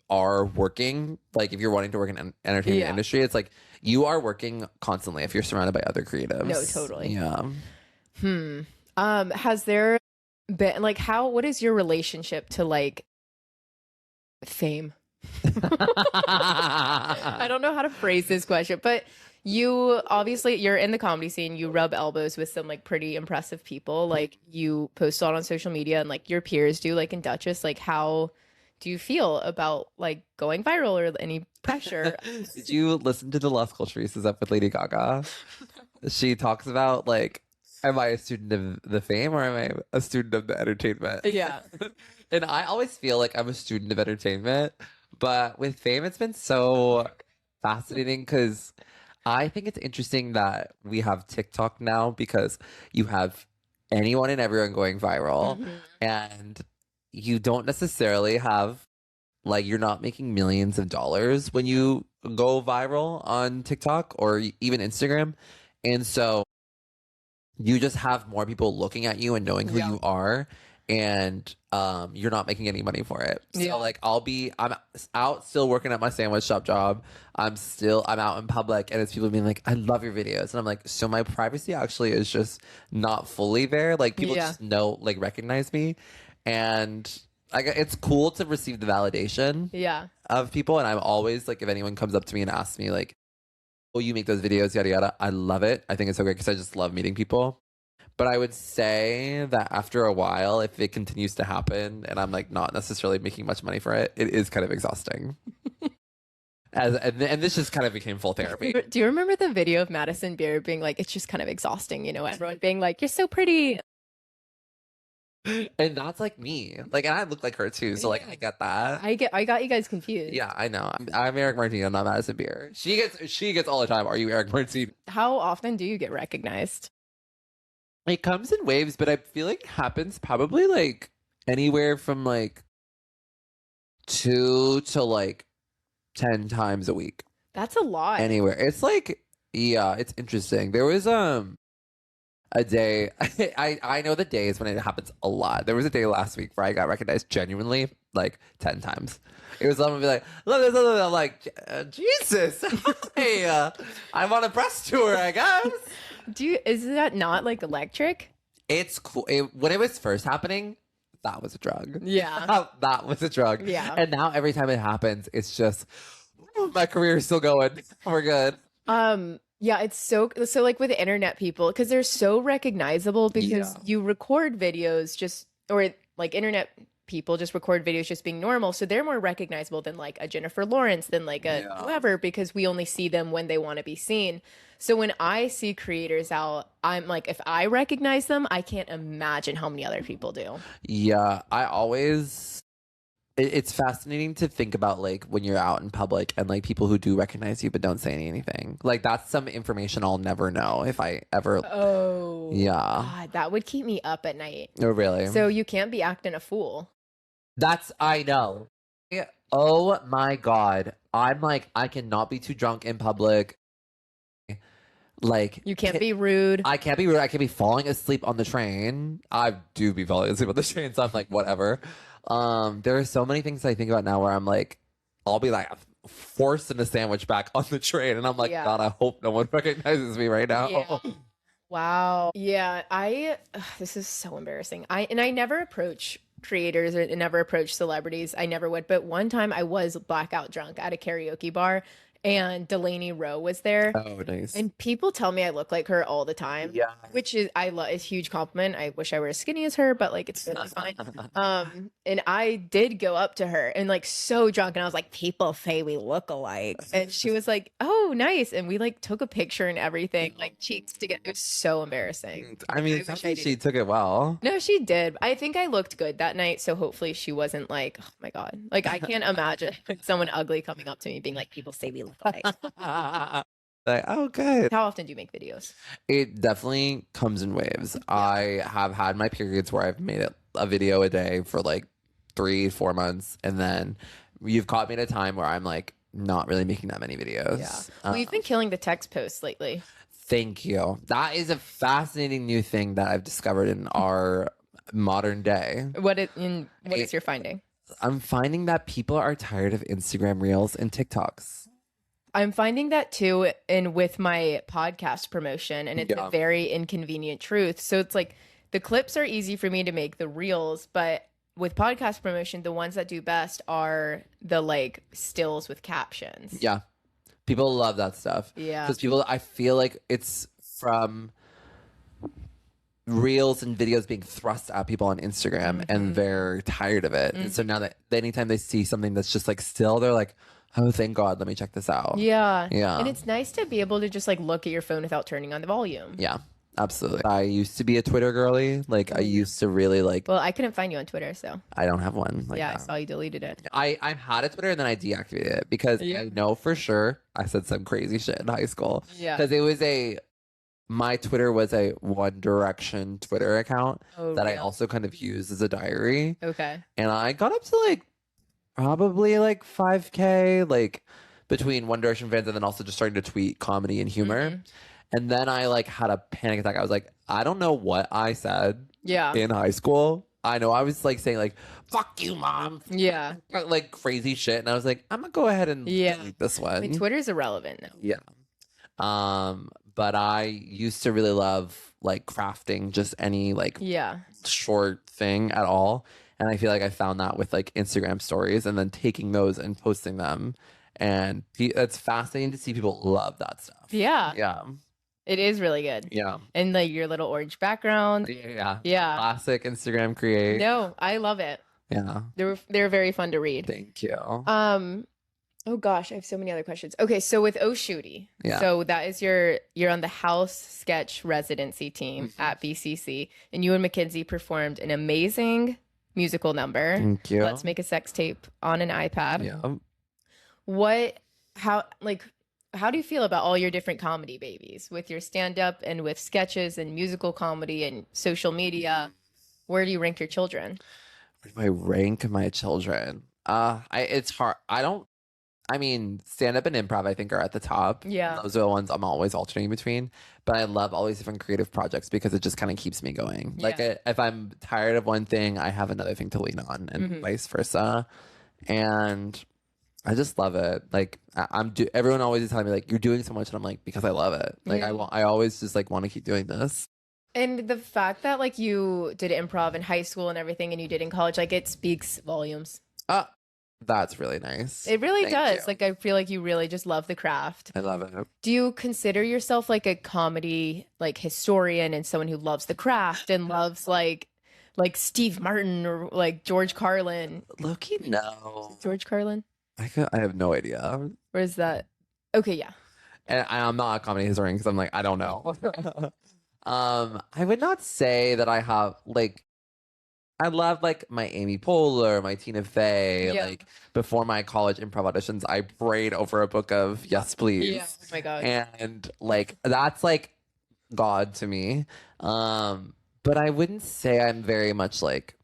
are working. Like, if you're wanting to work in an entertainment industry, it's like you are working constantly if you're surrounded by other creatives. No, totally. Yeah. Has there been like what is your relationship to like fame? I don't know how to phrase this question, but you obviously you're in the comedy scene, you rub elbows with some like pretty impressive people, like you post a lot on social media and like your peers do, like in Duchess. Like, how do you feel about like going viral or any pressure? Did you listen to the Love Culture up with Lady Gaga? She talks about like, am I a student of the fame or am I a student of the entertainment? Yeah. And I always feel like I'm a student of entertainment, but with fame, it's been so fascinating because I think it's interesting that we have TikTok now because you have anyone and everyone going viral, and you don't necessarily have, like, you're not making millions of dollars when you go viral on TikTok or even Instagram. And so you just have more people looking at you and knowing who you are, and you're not making any money for it. So like I'm out still working at my sandwich shop job. I'm out in public, and it's people being like, I love your videos. And I'm like, so my privacy actually is just not fully there. Like, people just know, like, recognize me. And it's cool to receive the validation of people. And I'm always like, if anyone comes up to me and asks me like, oh, you make those videos, yada, yada, I love it. I think it's so great because I just love meeting people. But I would say that after a while, if it continues to happen and I'm like not necessarily making much money for it, it is kind of exhausting. And this just kind of became full therapy. Do you remember the video of Madison Beer being like, it's just kind of exhausting, you know, everyone being like, you're so pretty. And that's like me. Like, and I look like her too. So like, I get that. I got you guys confused. Yeah, I know. I'm Erik Martini. I'm not Madison Beer. She gets all the time. Are you Erik Martini? How often do you get recognized? It comes in waves, but I feel like it happens probably like anywhere from like 2 to like 10 times a week. That's a lot. Anywhere. It's like, yeah, it's interesting. There was a day, I know the days when it happens a lot. There was a day last week where I got recognized genuinely like 10 times. It was someone be like, love this, love this. I'm like, Jesus, hey, I'm on a press tour, I guess. Is that not like electric? It's cool. When it was first happening, that was a drug. Yeah. That was a drug. Yeah. And now every time it happens, it's just, my career is still going. We're good. Yeah, it's so like with internet people, because they're so recognizable because you record videos or like internet people just record videos just being normal. So they're more recognizable than like a Jennifer Lawrence, than like a whoever, because we only see them when they want to be seen. So when I see creators out, I'm like, if I recognize them, I can't imagine how many other people do. Yeah, I always It's fascinating to think about like when you're out in public and like people who do recognize you but don't say anything. Like that's some information I'll never know if I ever. Oh, Yeah. God, that would keep me up at night. Oh, really? So you can't be acting a fool. I know. Oh my God. I'm like, I cannot be too drunk in public. Like, You can't be rude. I can't be rude. I can't be falling asleep on the train. I do be falling asleep on the train, so I'm like, whatever. There are so many things I think about now where I'm like, I'll be like forcing a sandwich back on the train, and I'm like, Yeah. God, I hope no one recognizes me right now. Yeah. Wow. Yeah, this is so embarrassing. I never approach creators or never approach celebrities. I never would. But one time I was blackout drunk at a karaoke bar and Delaney Rowe was there. Oh, nice. And people tell me I look like her all the time. Yeah. Which is is a huge compliment. I wish I were as skinny as her, but like it's really fine. And I did go up to her and like so drunk and I was like, people say we look alike. And she was like, oh, nice. And we like took a picture and everything, like cheeks together. It was so embarrassing. I mean, I it sounds wish I like she didn't. took it well. No, she did. I think I looked good that night, so hopefully she wasn't like, oh my God. Like I can't imagine someone ugly coming up to me being like, people say we look alike. Like, oh, good. How often do you make videos? It definitely comes in waves. I have had my periods where I've made a video a day for like 3-4 months, and then you've caught me at a time where I'm like not really making that many videos. Yeah. Well, you've been killing the text posts lately. Thank you. That is a fascinating new thing that I've discovered in our modern day. What is your finding? I'm finding that people are tired of Instagram Reels and TikToks. I'm finding that too, and with my podcast promotion, and it's a very inconvenient truth. So it's like the clips are easy for me to make, the reels, but with podcast promotion, the ones that do best are the like stills with captions. Yeah. People love that stuff. Yeah. Because I feel like it's from reels and videos being thrust at people on Instagram and they're tired of it. And so now that anytime they see something that's just like still, they're like, oh, thank God, let me check this out. Yeah. Yeah. And it's nice to be able to just like look at your phone without turning on the volume. Yeah, absolutely. I used to be a Twitter girly. Like I used to really like, Well, I couldn't find you on Twitter, so I don't have one. Like yeah, I that. saw you deleted it. I had a Twitter and then I deactivated it because I know for sure I said some crazy shit in high school. Yeah. Because my Twitter was a One Direction Twitter account that I real? also kind of used as a diary. Okay. And I got up to like probably like 5K, like between One Direction fans and then also just starting to tweet comedy and humor. And then I like had a panic attack. I was like, I don't know what I said in high school. I know I was like saying like, fuck you, mom. Yeah. Like crazy shit. And I was like, I'm gonna go ahead and delete this one. I mean, Twitter's irrelevant now. Yeah. But I used to really love like crafting just any like short thing at all. And I feel like I found that with like Instagram stories and then taking those and posting them. And it's fascinating to see people love that stuff. Yeah. Yeah. It is really good. Yeah. And like your little orange background. Yeah. Yeah. Classic Instagram create. No, I love it. Yeah. They're very fun to read. Thank you. Oh gosh, I have so many other questions. Okay, so with Oh Shooty, so that is you're on the house sketch residency team at BCC, and you and Mackenzie performed an amazing musical number. Thank you. Let's Make a Sex Tape on an iPad. Yeah. How do you feel about all your different comedy babies with your stand-up and with sketches and musical comedy and social media? Where do you rank your children? Where do I rank my children? It's hard. I mean, stand-up and improv, I think, are at the top. Yeah. Those are the ones I'm always alternating between. But I love all these different creative projects because it just kind of keeps me going. Yeah. Like, if I'm tired of one thing, I have another thing to lean on, and vice versa. And I just love it. Like, everyone always is telling me, like, you're doing so much. And I'm like, because I love it. Like, I always just, like, want to keep doing this. And the fact that, like, you did improv in high school and everything and you did in college, like, it speaks volumes. That's really nice. It really Thank does. you. Like, I feel like you really just love the craft. I love it. Do you consider yourself like a comedy like historian and someone who loves the craft and loves like Steve Martin or like George Carlin? Low-key, no. George Carlin? I have no idea. Or is that okay? Yeah. And I'm not a comedy historian because I'm like, I don't know. I would not say that I have like, I loved like my Amy Poehler, my Tina Fey. Yeah. Like before my college improv auditions, I prayed over a book of Yes Please. Yeah. Oh my God. And like that's like God to me. But I wouldn't say I'm very much like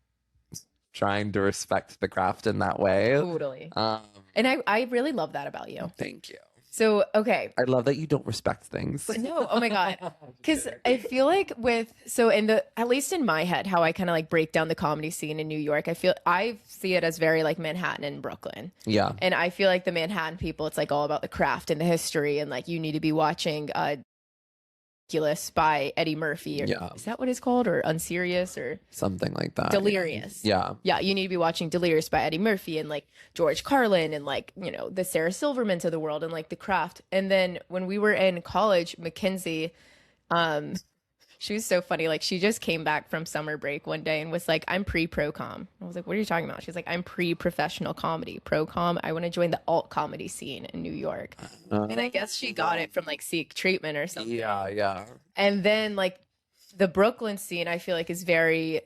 trying to respect the craft in that way. Totally. And I really love that about you. Thank you. So, okay. I love that you don't respect things. No, oh my God. Because I feel like at least in my head, how I kind of like break down the comedy scene in New York, I see it as very like Manhattan and Brooklyn. Yeah. And I feel like the Manhattan people, it's like all about the craft and the history. And like you need to be watching Ridiculous by Eddie Murphy. Or, Yeah. Is that what it's called? Or Unserious or Something like that. Delirious. Yeah. Yeah, you need to be watching Delirious by Eddie Murphy and like George Carlin and like, the Sarah Silvermans of the world and like the craft. And then when we were in college, Mackenzie, she was so funny. Like she just came back from summer break one day and was like, I'm pre-pro-com. I was like, what are you talking about? She's like, I'm pre-professional comedy. Pro-com, I want to join the alt comedy scene in New York. And I guess she got it from like Seek Treatment or something. Yeah, yeah. And then like the Brooklyn scene, I feel like is very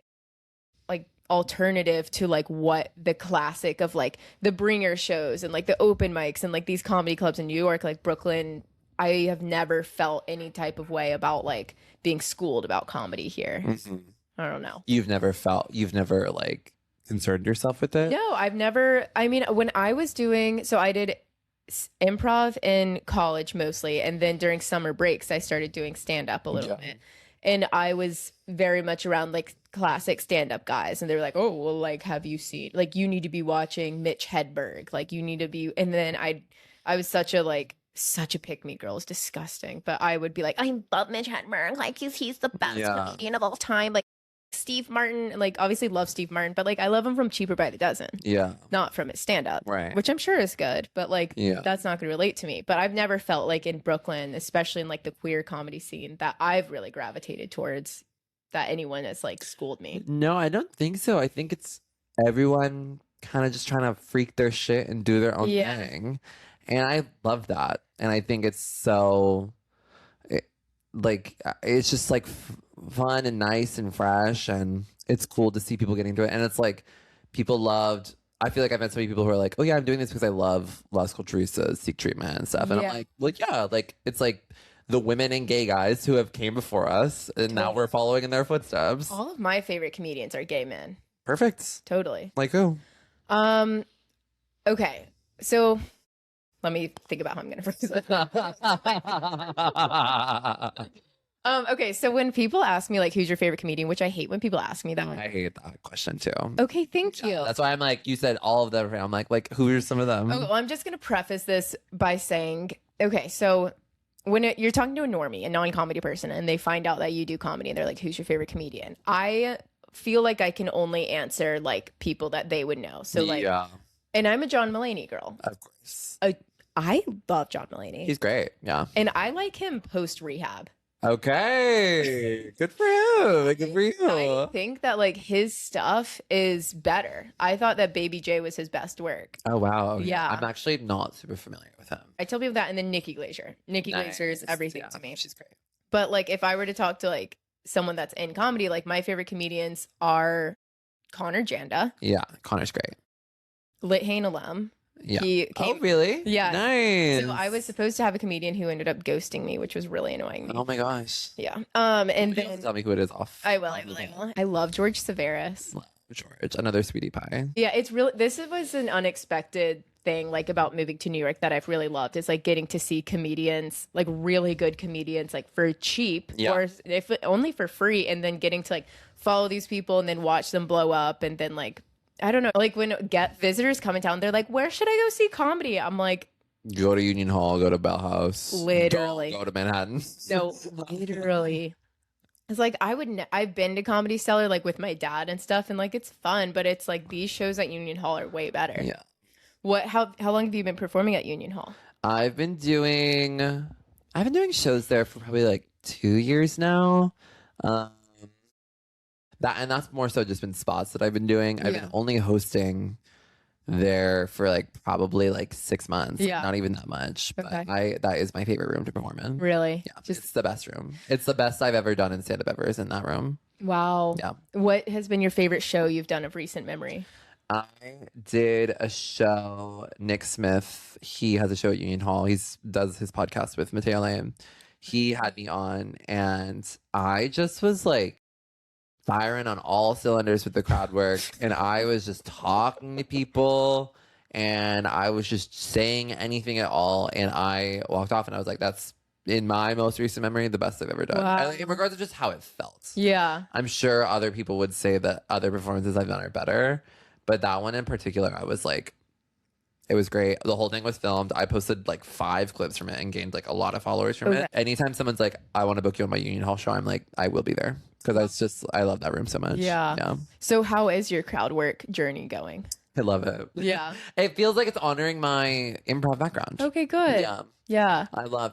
like alternative to like what the classic of like the bringer shows and like the open mics and like these comedy clubs in New York, like Brooklyn. I have never felt any type of way about like being schooled about comedy here. Mm-hmm. I don't know. You've never like concerned yourself with it? No, I've never. I mean, when I was doing, so I did improv in college mostly. And then during summer breaks, I started doing stand up a little bit. And I was very much around like classic stand up guys. And they were like, oh, well, like, have you seen, like, you need to be watching Mitch Hedberg. Like, you need to be. And then I was such a pick-me girl. It's disgusting. But I would be like, I love Mitch Hedberg. Like, he's the best comedian of all time. Like, Steve Martin, like, obviously love Steve Martin, but like, I love him from Cheaper by the Dozen. Yeah. Not from his stand-up. Right. Which I'm sure is good, but like, that's not going to relate to me. But I've never felt like in Brooklyn, especially in like the queer comedy scene, that I've really gravitated towards that anyone has like schooled me. No, I don't think so. I think it's everyone kind of just trying to freak their shit and do their own thing. And I love that. And I think it's so, it's just like fun and nice and fresh. And it's cool to see people getting into it. And it's like, people loved, I feel like I've met so many people who are like, oh yeah, I'm doing this because I love Las Culturistas, Seek Treatment and stuff. And I'm like, yeah, like, it's like the women and gay guys who have came before us. And now we're following in their footsteps. All of my favorite comedians are gay men. Perfect. Totally. Like who? Okay. So let me think about how I'm going to phrase it. Okay, so when people ask me like, who's your favorite comedian, which I hate when people ask me that. I hate that question too. Okay, thank you. That's why I'm like, you said all of them. I'm like, who are some of them? Oh, well, I'm just going to preface this by saying, okay, so when you're talking to a normie, a non-comedy person, and they find out that you do comedy and they're like, who's your favorite comedian? I feel like I can only answer like people that they would know. So like, and I'm a John Mulaney girl. Of course. I love John Mulaney. He's great. Yeah. And I like him post rehab. Okay. Good for him. Good for you. I think that like his stuff is better. I thought that Baby J was his best work. Oh, wow. Yeah. I'm actually not super familiar with him. I tell people that. And then Nikki Glaser. Nikki Glaser is everything to me. She's great. But like if I were to talk to like someone that's in comedy, like my favorite comedians are Connor Janda. Yeah. Connor's great. Lit Hein alum. Yeah. He came, oh, really? Yeah. Nice. So I was supposed to have a comedian who ended up ghosting me, which was really annoying me. Oh my gosh. Yeah. And then tell me who it is off. I will. I love George Severus. Love George, another sweetie pie. Yeah, it's really. This was an unexpected thing, like about moving to New York that I've really loved. Is like getting to see comedians, like really good comedians, like for cheap or if only for free, and then getting to like follow these people and then watch them blow up, and then like. I don't know, like when visitors come in town, they're like, where should I go see comedy? I'm like, go to Union Hall, go to Bell House. Literally. Don't go to Manhattan. No, literally. It's like, I've been to Comedy Cellar like with my dad and stuff, and like it's fun, but it's like these shows at Union Hall are way better. Yeah. How long have you been performing at Union Hall? I've been doing shows there for probably like 2 years now. That's more so just been spots that I've been doing. I've been only hosting there for like probably like 6 months. Yeah. Not even that much. But that is my favorite room to perform in. Really? Yeah. It's the best room. It's the best I've ever done in stand-up ever is in that room. Wow. Yeah. What has been your favorite show you've done of recent memory? I did a show. Nick Smith, he has a show at Union Hall. He does his podcast with Mateo Lane. He had me on, and I just was like firing on all cylinders with the crowd work, and I was just talking to people, and I was just saying anything at all, and I walked off, and I was like, that's, in my most recent memory, the best I've ever done. Wow. And in regards to just how it felt. Yeah. I'm sure other people would say that other performances I've done are better, but that one in particular, I was like, it was great. The whole thing was filmed. I posted like 5 clips from it and gained like a lot of followers from it. Anytime someone's like, I want to book you on my Union Hall show, I'm like, I will be there. Because I love that room so much. Yeah. So how is your crowd work journey going? I love it. Yeah. It feels like it's honoring my improv background. Okay, good. Yeah.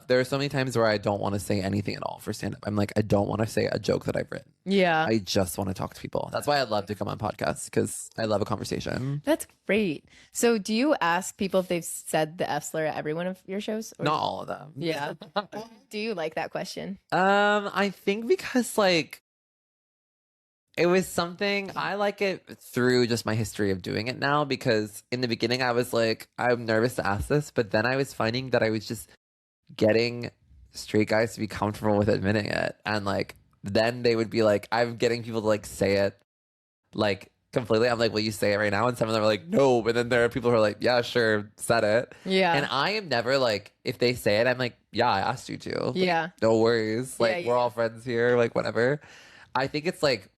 There are so many times where I don't want to say anything at all for stand-up. I'm like, I don't want to say a joke that I've written. Yeah. I just want to talk to people. That's why I love to come on podcasts, because I love a conversation. That's great. So do you ask people if they've said the F slur at every one of your shows? Or... Not all of them. Yeah. Do you like that question? I think because like it was something I like it through just my history of doing it now, because in the beginning I was like, I'm nervous to ask this, but then I was finding that I was just getting straight guys to be comfortable with admitting it. And like, then they would be like, I'm getting people to like say it like completely. I'm like, will you say it right now? And some of them are like, no. But then there are people who are like, yeah, sure, said it. Yeah. And I am never like, if they say it, I'm like, yeah, I asked you to. Yeah. Like, no worries. Like, Yeah, we're all friends here. Like, whatever. I think it's like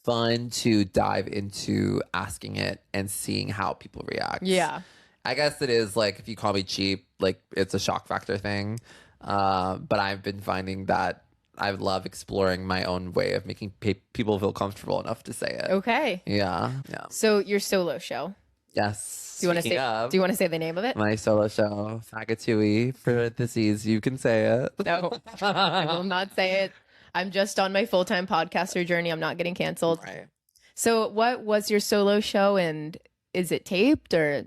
fun to dive into asking it and seeing how people react. Yeah. I guess it is like, if you call me cheap, like it's a shock factor thing. But I've been finding that I love exploring my own way of making people feel comfortable enough to say it. Okay. Yeah. Yeah. So your solo show. Yes. Do you want to say the name of it? My solo show, Fagatui, parentheses, you can say it. No, I will not say it. I'm just on my full-time podcaster journey. I'm not getting canceled. Right. So what was your solo show, and is it taped, or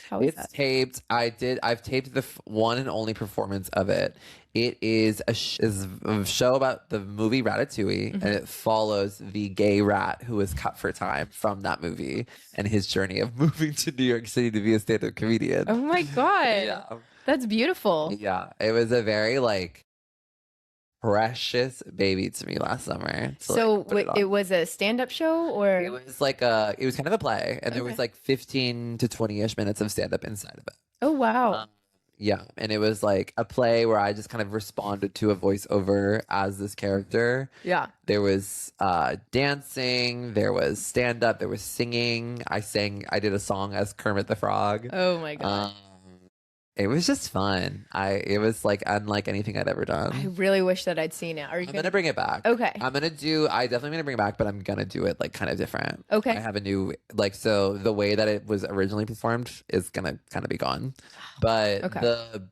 how is that? Taped. I've taped the one and only performance of it. It is a show about the movie Ratatouille, and it follows the gay rat who was cut for time from that movie and his journey of moving to New York City to be a stand-up comedian. Oh my God. Yeah. That's beautiful. Yeah. It was a very like precious baby to me last summer. So like, it was a stand-up show, or? It was like it was kind of a play, and there was like 15 to 20-ish minutes of stand-up inside of it. Oh, wow. Yeah, and it was like a play where I just kind of responded to a voiceover as this character. Yeah. There was dancing, there was stand-up, there was singing. I did a song as Kermit the Frog. Oh my God. It was just fun. It was like unlike anything I'd ever done. I really wish that I'd seen it. I'm gonna bring it back. Okay. I definitely gonna bring it back, but I'm gonna do it like kind of different. Okay. I have a new so the way that it was originally performed is gonna kind of be gone. But the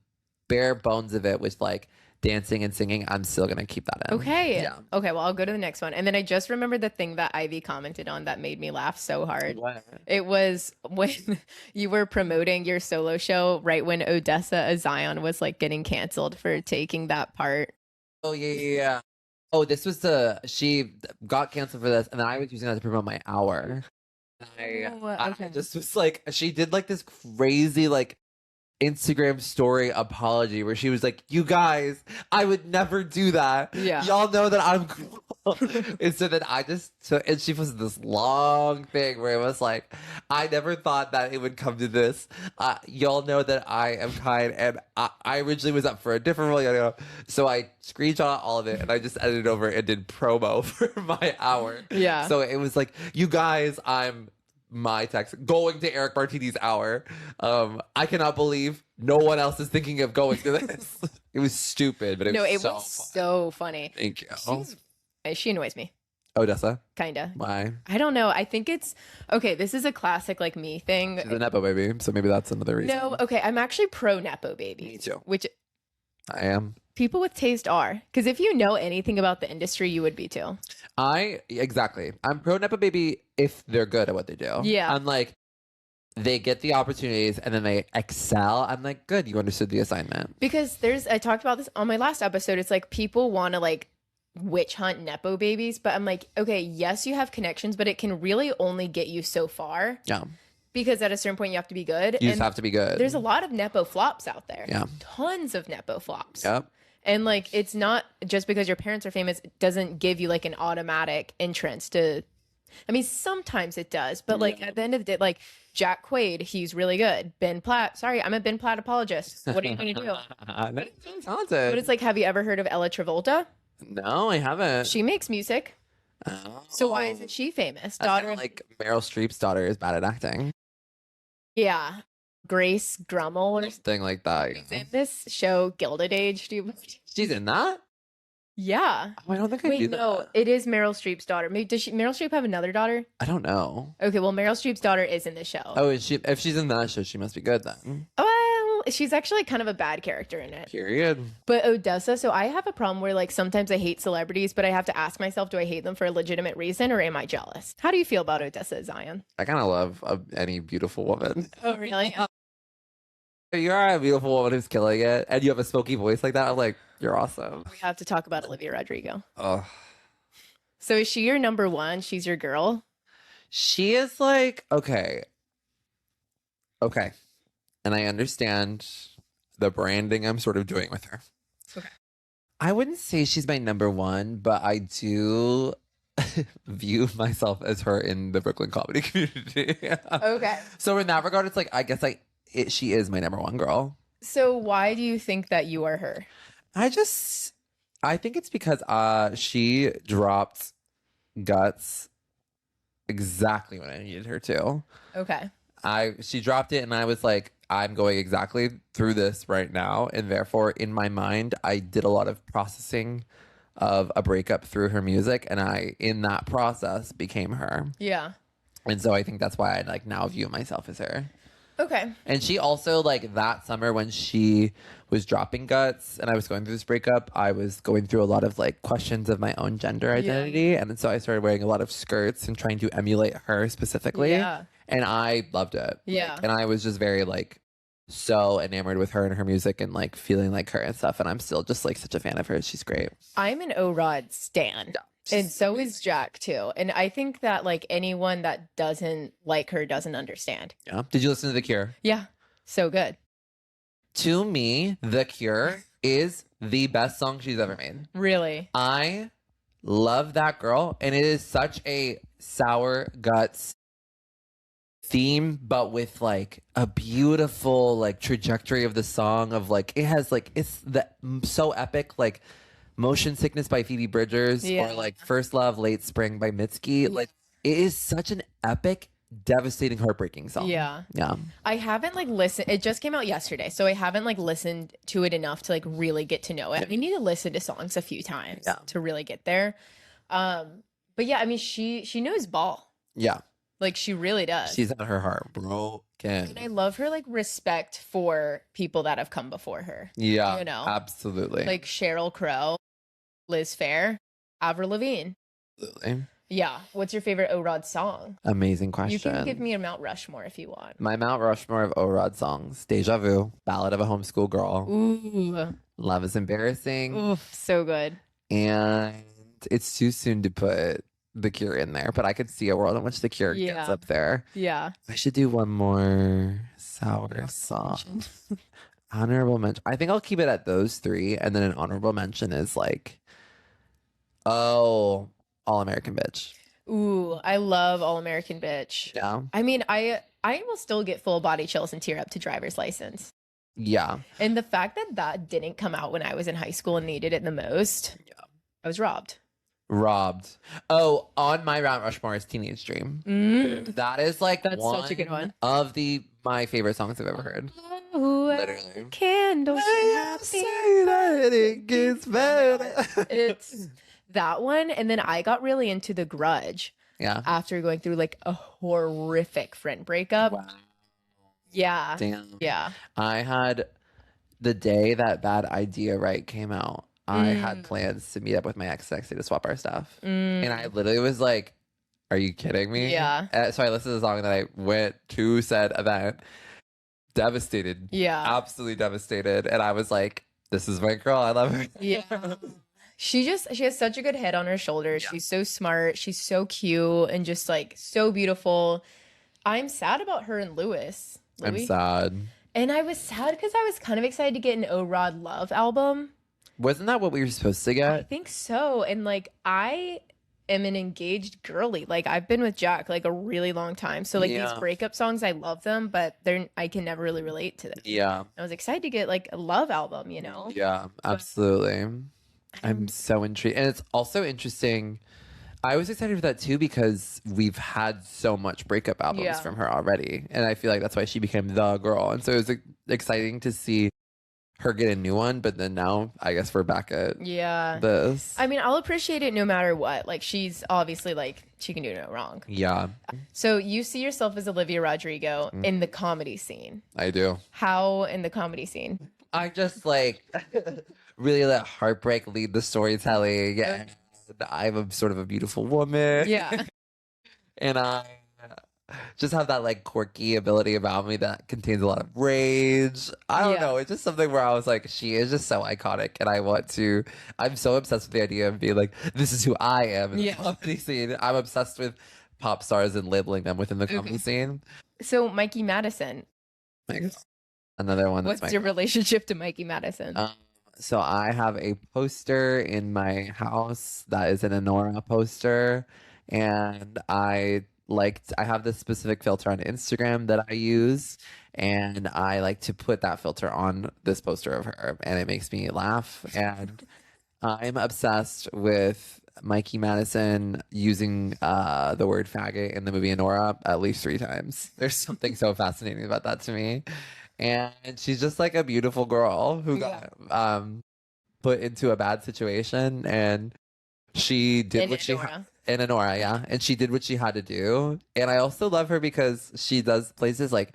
bare bones of it was like dancing and singing. I'm still gonna keep that in. Okay. Yeah. Okay, well, I'll go to the next one. And then I just remembered the thing that Ivy commented on that made me laugh so hard. What? It was when you were promoting your solo show right when Odessa Zion was like getting canceled for taking that part. Oh yeah. Oh, this was she got canceled for this, and then I was using that to promote my hour. I just was like, she did like this crazy like Instagram story apology where she was like, you guys, I would never do that. Yeah. Y'all know that I'm cool. And so then and she posted this long thing where it was like, I never thought that it would come to this. Y'all know that I am kind, and I originally was up for a different role. Yada, yada. So I screenshot all of it and I just edited over and did promo for my hour. Yeah. So it was like, you guys, I'm my text going to Erik Martini's hour. I cannot believe no one else is thinking of going to this. It was stupid, but it was so funny. Thank you. She annoys me. Odessa? Kinda. Why? I don't know. I think it's okay. This is a classic like me thing. She's a Nepo baby, so maybe that's another reason. No, okay. I'm actually pro Nepo baby. Me too. Which I am. People with taste are. Because if you know anything about the industry, you would be too. Exactly. I'm pro Nepo baby if they're good at what they do. Yeah. I'm like, they get the opportunities and then they excel. I'm like, good, you understood the assignment. Because I talked about this on my last episode. It's like people want to like witch hunt nepo babies, but I'm like, okay, yes, you have connections, but it can really only get you so far. Yeah. Because at a certain point you have to be good. You just have to be good. There's a lot of nepo flops out there. Yeah. Tons of nepo flops. Yep. And like, it's not just because your parents are famous, it doesn't give you like an automatic entrance to, I mean, sometimes it does, but like at the end of the day, like Jack Quaid, he's really good. Ben Platt, sorry, I'm a Ben Platt apologist. What are you going to do? That's talented. But it's like, have you ever heard of Ella Travolta? No, I haven't. She makes music. Oh. So why isn't she famous? That's Daughter kinda like Meryl Streep's daughter is bad at acting. Yeah. Grace Grummel or Thing like that. You know? in this show Gilded Age. She's in that? Yeah. Oh, I don't think I Wait, knew that. no, it is Meryl Streep's daughter. Maybe does Meryl Streep have another daughter? I don't know. Okay, well, Meryl Streep's daughter is in the show. Oh, is she? If she's in that show, she must be good then. Well, she's actually kind of a bad character in it. Period. But Odessa, so I have a problem where like sometimes I hate celebrities, but I have to ask myself, do I hate them for a legitimate reason or am I jealous? How do you feel about Odessa, Zion? I kind of love any beautiful woman. Oh, really? If you're a beautiful woman who's killing it, and you have a smoky voice like that, I'm like, you're awesome. We have to talk about Olivia Rodrigo. Oh, So is she your number one? She's your girl? she is like okay, and I understand the branding I'm sort of doing with her. Okay. I wouldn't say she's my number one, but I do view myself as her in the Brooklyn comedy community. Okay. So in that regard, it's like I guess she is my number one girl. So why do you think that you are her? I think it's because she dropped Guts exactly when I needed her to. Okay. She dropped it and I was like, I'm going exactly through this right now. And therefore, in my mind, I did a lot of processing of a breakup through her music. And in that process, became her. Yeah. And so I think that's why I like now view myself as her. Okay. And she also, like, that summer when she was dropping Guts and I was going through this breakup, I was going through a lot of, like, questions of my own gender identity. Yeah. And then so I started wearing a lot of skirts and trying to emulate her specifically. Yeah. And I loved it. Yeah. And I was just very, like, so enamored with her and her music and, like, feeling like her and stuff. And I'm still just, like, such a fan of hers. She's great. I'm an O-Rod stan. Yeah. And so is Jack too. And I think that like anyone that doesn't like her doesn't understand. Yeah. Did you listen to The Cure? Yeah. So good. To me, The Cure is the best song she's ever made. Really? I love that girl. And it is such a sour guts theme, but with like a beautiful like trajectory of the song of like, it has like, it's so epic, like Motion Sickness by Phoebe Bridgers or like First Love, Late Spring by Mitski. Like it is such an epic, devastating, heartbreaking song. Yeah. Yeah. I haven't like listened. It just came out yesterday. So I haven't like listened to it enough to like really get to know it. I need to listen to songs a few times to really get there. But yeah, I mean, she knows ball. Yeah. Like she really does. She's at her heart broken. And I love her like respect for people that have come before her. Yeah. You know? Absolutely. Like Sheryl Crow, Liz Phair, Avril Lavigne. Absolutely. Yeah. What's your favorite O-Rod song? Amazing question. You can give me a Mount Rushmore if you want. My Mount Rushmore of O-Rod songs: Deja Vu, Ballad of a Homeschool Girl, Ooh. Love is Embarrassing, Oof, so good. and it's too soon to put The Cure in there, but I could see a world in which The Cure gets up there. Yeah. I should do one more sour song. Honorable mention. I think I'll keep it at those three, and then an honorable mention is like, All American Bitch. Ooh, I love All American Bitch. Yeah. I mean, I will still get full body chills and tear up to Driver's License. Yeah. And the fact that that didn't come out when I was in high school and needed it the most, I was robbed. Robbed. Oh, on my Mount Rushmore is Teenage Dream. That is like That's such a good one. Of my favorite songs I've ever heard. Literally. Candles. Say that it gets better. It's that one. And then I got really into The Grudge. Yeah. After going through like a horrific friend breakup. Wow. Yeah. Damn. Yeah. I had the day that Bad Idea Right came out. I had plans to meet up with my ex sexy to swap our stuff. And I literally was like, are you kidding me? Yeah. So I listened to the song and then I went to said event. Devastated. Yeah. Absolutely devastated. And I was like, this is my girl. I love her. Yeah. She has such a good head on her shoulders. Yeah. She's so smart. She's so cute and just like so beautiful. I'm sad about her and Louis. I'm sad. And I was sad because I was kind of excited to get an O Rod Love album. Wasn't that what we were supposed to I get? think so. And like I am an engaged girly. Like I've been with Jack like a really long time. So like these breakup songs, I love them, but I can never really relate to them. Yeah. I was excited to get like a love album, you know? Yeah, absolutely. I'm so intrigued. And it's also interesting. I was excited for that too because we've had so much breakup albums from her already. And I feel like that's why she became the girl. And so it was exciting to see her get a new one. But then now I guess we're back at this. I mean, I'll appreciate it no matter what. Like she's obviously like, she can do no wrong. Yeah. So you see yourself as Olivia Rodrigo in the comedy scene. I do. How in the comedy scene? I just like really let heartbreak lead the storytelling. And I'm a sort of a beautiful woman. Yeah. And I just have that like quirky ability about me that contains a lot of rage. I don't know. It's just something where I was like, she is just so iconic. And I'm so obsessed with the idea of being like, this is who I am in the comedy scene. I'm obsessed with pop stars and labeling them within the comedy scene. So Mikey Madison. Another one. What's your relationship to Mikey Madison? So I have a poster in my house that is an Anora poster, and I have this specific filter on Instagram that I use, and I like to put that filter on this poster of her, and it makes me laugh. And I'm obsessed with Mikey Madison using the word faggot in the movie Anora at least 3 times. There's something so fascinating about that to me. And she's just like a beautiful girl who got put into a bad situation, and she did what she had in Anora, and she did what she had to do. And I also love her because she does places like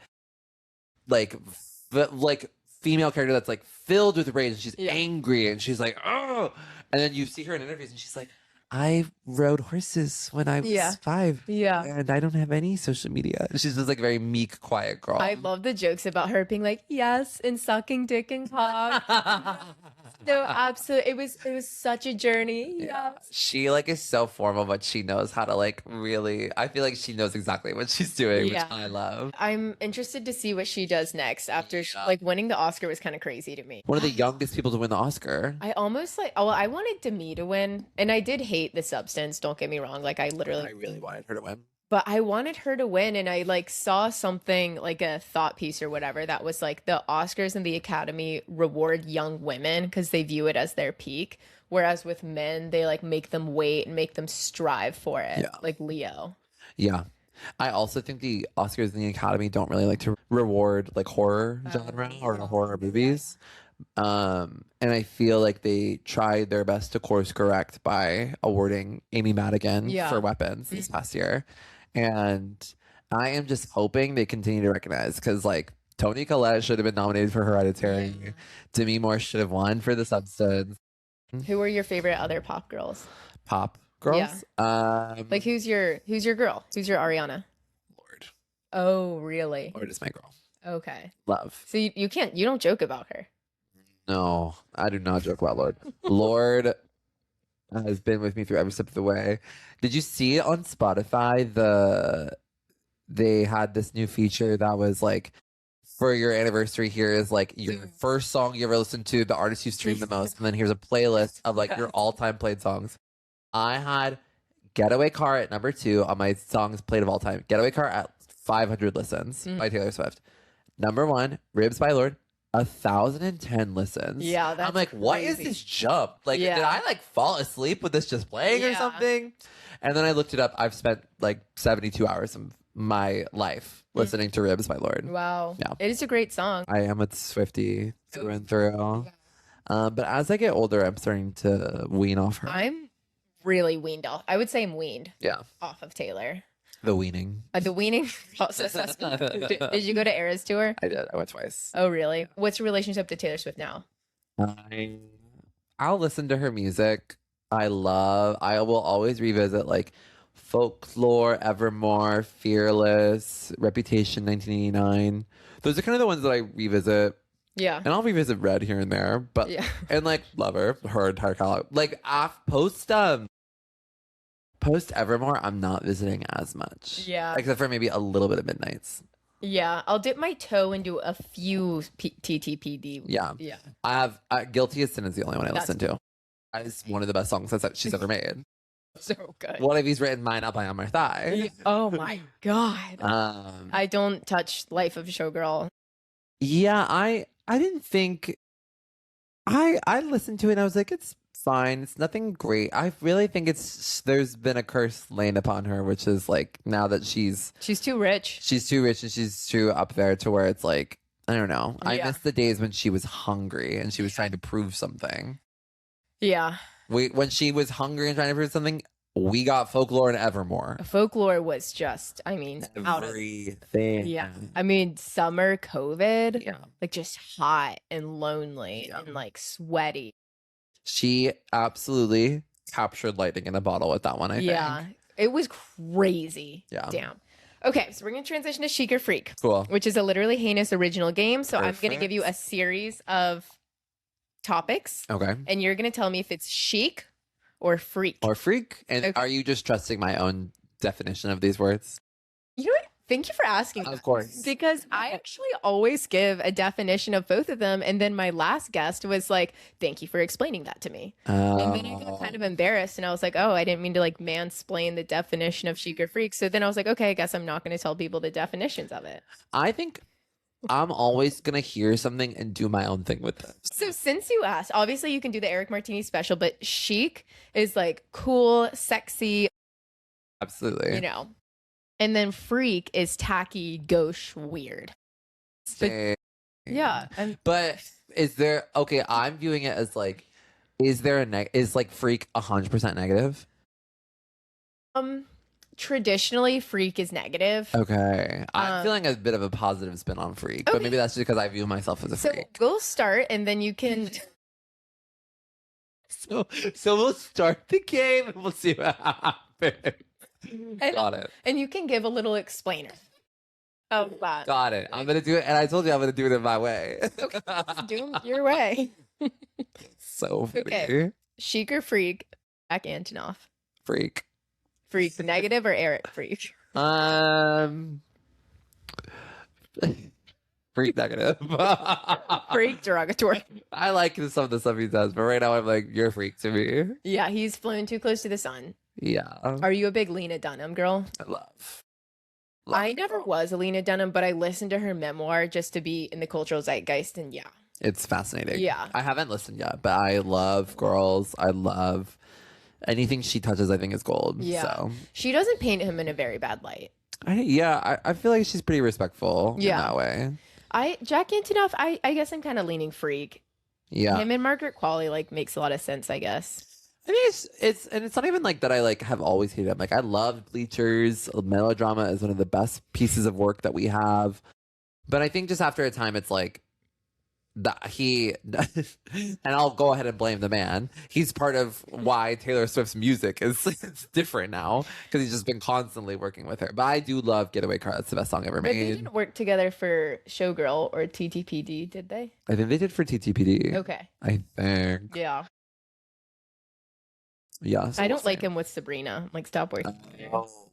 female character that's like filled with rage, and she's angry, and she's like, oh, and then you see her in interviews, and she's like, I rode horses when I was 5. Yeah. And I don't have any social media. She's just like a very meek, quiet girl. I love the jokes about her being like, yes, and sucking dick and cock. No, absolutely. It was such a journey. Yeah. She like is so formal, but she knows how to like really, I feel like she knows exactly what she's doing, which I love. I'm interested to see what she does next after like winning the Oscar was kind of crazy to me. One of the youngest people to win the Oscar. I almost I wanted Demi to win, and I did hate The Substance, don't get me wrong. Like I really wanted her to win. But I wanted her to win, and I like saw something like a thought piece or whatever that was like the Oscars and the Academy reward young women because they view it as their peak, whereas with men they like make them wait and make them strive for it, like Leo. Yeah. I also think the Oscars and the Academy don't really like to reward like horror genre or horror movies. And I feel like they tried their best to course correct by awarding Amy Madigan for Weapons this past year. And I am just hoping they continue to recognize, because like Toni Collette should have been nominated for Hereditary. Demi Moore should have won for The Substance. Who are your favorite other pop girls? Pop girls? Like who's your girl? Who's your Ariana? Lorde. Oh, really? Lorde is my girl. Okay. Love. So you don't joke about her. No, I do not joke about Lorde. Lorde has been with me through every step of the way. Did you see on Spotify they had this new feature that was like, for your anniversary, here is like your first song you ever listened to, the artist you streamed the most, and then here's a playlist of like your all-time played songs. I had Getaway Car at number 2 on my songs played of all time. Getaway Car at 500 listens by Taylor Swift. Number 1, Ribs by Lorde. 1,010 listens. Yeah, that's I'm like, what is this jump? Like, did I like fall asleep with this just playing or something? And then I looked it up. I've spent like 72 hours of my life listening to Ribs by Lorde. Wow. Yeah. It is a great song. I am a Swiftie through and through. But as I get older, I'm starting to wean off her. I'm really weaned off. I would say I'm weaned. Yeah. Off of Taylor. The weaning. The weaning process. Did you go to Eras tour? I did. I went twice. Oh, really? What's your relationship to Taylor Swift now? I'll listen to her music. I will always revisit like Folklore, Evermore, Fearless, Reputation, 1989. Those are kind of the ones that I revisit Yeah. And I'll revisit Red here and there, but Yeah. and like Lover, her entire catalog. Like post Evermore, I'm not visiting as much. Yeah. Except for maybe a little bit of Midnights. Yeah. I'll dip my toe into a few TTPD. Yeah. Yeah. I have Guilty as Sin is the only one I That's listen to. That is one of the best songs that she's ever made. So good. What if he's written Mine Up on My Thigh? Oh my God. I don't touch Life of a Showgirl. Yeah, I didn't think I listened to it and I was like, it's fine. It's nothing great. I really think there's been a curse laid upon her, which is like now that she's too rich. She's too rich and she's too up there to where it's like, I don't know. I Yeah. miss the days when she was hungry and she was trying to prove something. Yeah. When she was hungry and trying to prove something, we got Folklore and Evermore. Folklore was just, I mean, out of. Everything. Yeah. I mean, summer COVID, Yeah. like just hot and lonely and like sweaty. She absolutely captured lightning in a bottle with that one, I think. Yeah. It was crazy. Yeah. Damn. Okay, so we're going to transition to Chic or Freak, Cool. which is a literally heinous original game. So I'm going to Perfect. give you a series of topics, Okay. and you're going to tell me if it's chic or freak. Or freak. And Okay. are you just trusting my own definition of these words? You know what? Thank you for asking. Of that. course. Because I actually always give a definition of both of them. And then my last guest was like, thank you for explaining that to me. And then I got kind of embarrassed and I was like, oh, I didn't mean to like mansplain the definition of chic or freak. So then I was like, okay, I guess I'm not going to tell people the definitions of it. I think I'm always going to hear something and do my own thing with it. So since you asked, obviously you can do the Erik Martini special, but chic is like cool, sexy, Absolutely. you know. And then freak is tacky, gauche, weird. Same. Yeah. But is there, okay, I'm viewing it as like, is there is like freak 100% negative? Traditionally freak is negative. Okay. I'm feeling a bit of a positive spin on freak, but Okay. maybe that's just because I view myself as a So freak. we'll start and then you can. So we'll start the game and we'll see what happens. Got it. And you can give a little explainer of that. Got it. I'm going to do it. And I told you I'm going to do it in my way. Do it your way. So funny. Okay. Chic or freak? Jack Antonoff. Freak. Freak negative or Erik freak? Freak negative. Freak derogatory. I like some of the stuff he does, but right now I'm like, you're a freak to me. Yeah, he's flown too close to the sun. Yeah. Are you a big Lena Dunham girl? I love I never was a Lena Dunham, but I listened to her memoir just to be in the cultural zeitgeist, and yeah. It's fascinating. Yeah. I haven't listened yet, but I love girls. I love anything she touches, I think is gold. Yeah. So She doesn't paint him in a very bad light. I feel like she's pretty respectful in Yeah. that way. Jack Antonoff, I guess I'm kind of leaning freak. Yeah. Him and Margaret Qualley like makes a lot of sense, I guess. I mean, it's not even like that I like have always hated him. Like I loved Bleachers. Melodrama is one of the best pieces of work that we have. But I think just after a time, it's like that he, and I'll go ahead and blame the man. He's part of why Taylor Swift's music is it's different now because he's just been constantly working with her. But I do love Getaway Car. That's the best song ever But they made. didn't work together for Showgirl or TTPD, did they? I think they did for TTPD. Okay. I think. Yeah. Yeah. so I we'll don't like see. him with Sabrina. Like, stop working.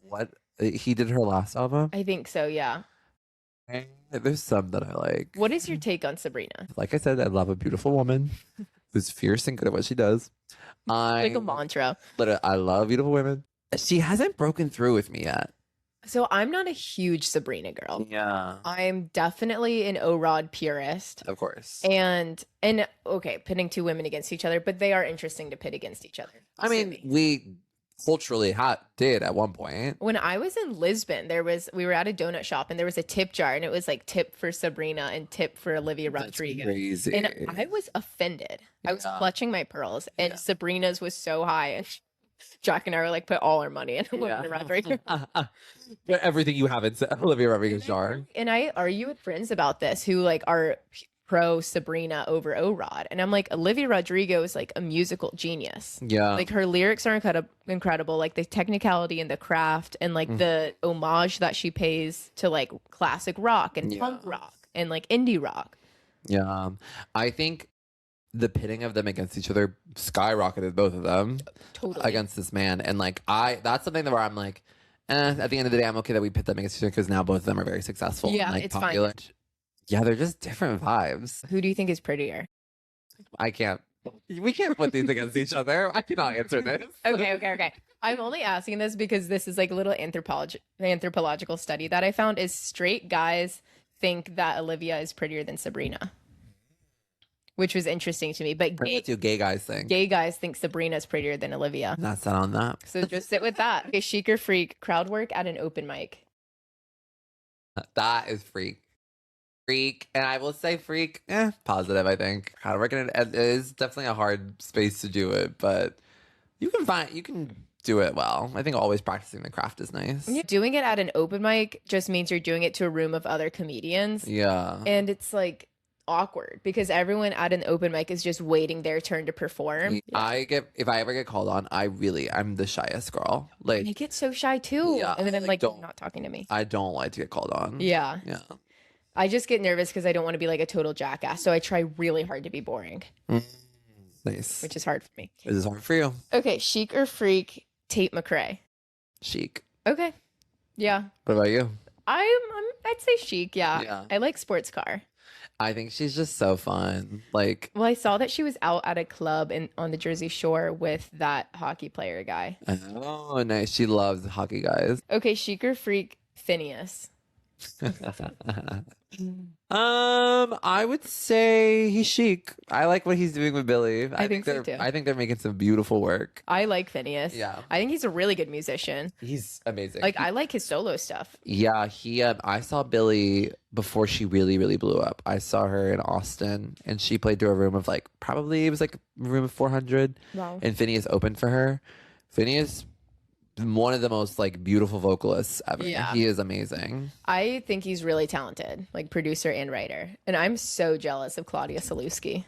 What? He did her last album? I think so, yeah. There's some that I like. What is your take on Sabrina? Like I said, I love a beautiful woman who's fierce and good at what she does. Like a mantra. I love beautiful women. She hasn't broken through with me yet. So I'm not a huge Sabrina girl. Yeah. I'm definitely an O-Rod purist. Of course. And okay, pitting two women against each other, but they are interesting to pit against each other. I mean, So we culturally did at one point. when I was in Lisbon, we were at a donut shop and there was a tip jar and it was like tip for Sabrina and tip for Olivia That's Rodrigo. crazy. And I was offended. I was Yeah. clutching my pearls and Yeah. Sabrina's was so high and Jack and I were like put all our money in Olivia Rodrigo. But everything you have in Olivia Rodrigo's jar. And I argue with friends about this who like are pro Sabrina over O-Rod. And I'm like, Olivia Rodrigo is like a musical genius. Yeah. Like her lyrics are incredible. Like the technicality and the craft and like the homage that she pays to like classic rock and Yeah. punk rock and like indie rock. Yeah. I think the pitting of them against each other skyrocketed both of them Totally. against this man. And like that's something that where I'm like, at the end of the day, I'm okay that we pit them against each other because now both of them are very successful. Yeah, and, like, it's popular. fine. Yeah, they're just different vibes. Who do you think is prettier? I can't. We can't put these against each other. I cannot answer this. Okay. I'm only asking this because this is like a little anthropological study that I found is straight guys think that Olivia is prettier than Sabrina, which was interesting to me. But What do gay guys think? gay guys think Sabrina's prettier than Olivia. Not set on that. So just sit with that. Okay, chic or freak, crowd work at an open mic. That is freak. Freak. And I will say freak, positive, I think. Crowd work, and it is definitely a hard space to do it, but you can do it well. I think always practicing the craft is nice. Doing it at an open mic just means you're doing it to a room of other comedians. Yeah. And it's like awkward because everyone at an open mic is just waiting their turn to perform. If I ever get called on, I'm the shyest girl. Like, I get so shy too. Yeah, And then I'm like, don't- not talking to me. I don't like to get called on. Yeah. Yeah. I just get nervous because I don't want to be like a total jackass. So I try really hard to be boring, Nice. which is hard for me. This is hard for you. Okay, chic or freak, Tate McRae. Chic. Okay. Yeah. What about you? I'd say chic, yeah. Yeah. I like sports car. I think she's just so fun. Like, Well, I saw that she was out at a club on the Jersey Shore with that hockey player guy. oh, nice. She loves hockey guys. Okay, chic or freak, Phineas. I would say he's chic. I like what he's doing with Billy. I think so, too. I think they're making some beautiful work. I like Phineas. Yeah. I think he's a really good musician. He's amazing. Like, I like his solo stuff. Yeah, I saw Billy before she really, really blew up. I saw her in Austin, and she played to a room of like, probably it was like a room of 400. Wow. And Phineas opened for her. Phineas, one of the most like beautiful vocalists ever. Yeah. He is amazing. I think he's really talented, like producer and writer. And I'm so jealous of Claudia Salewski,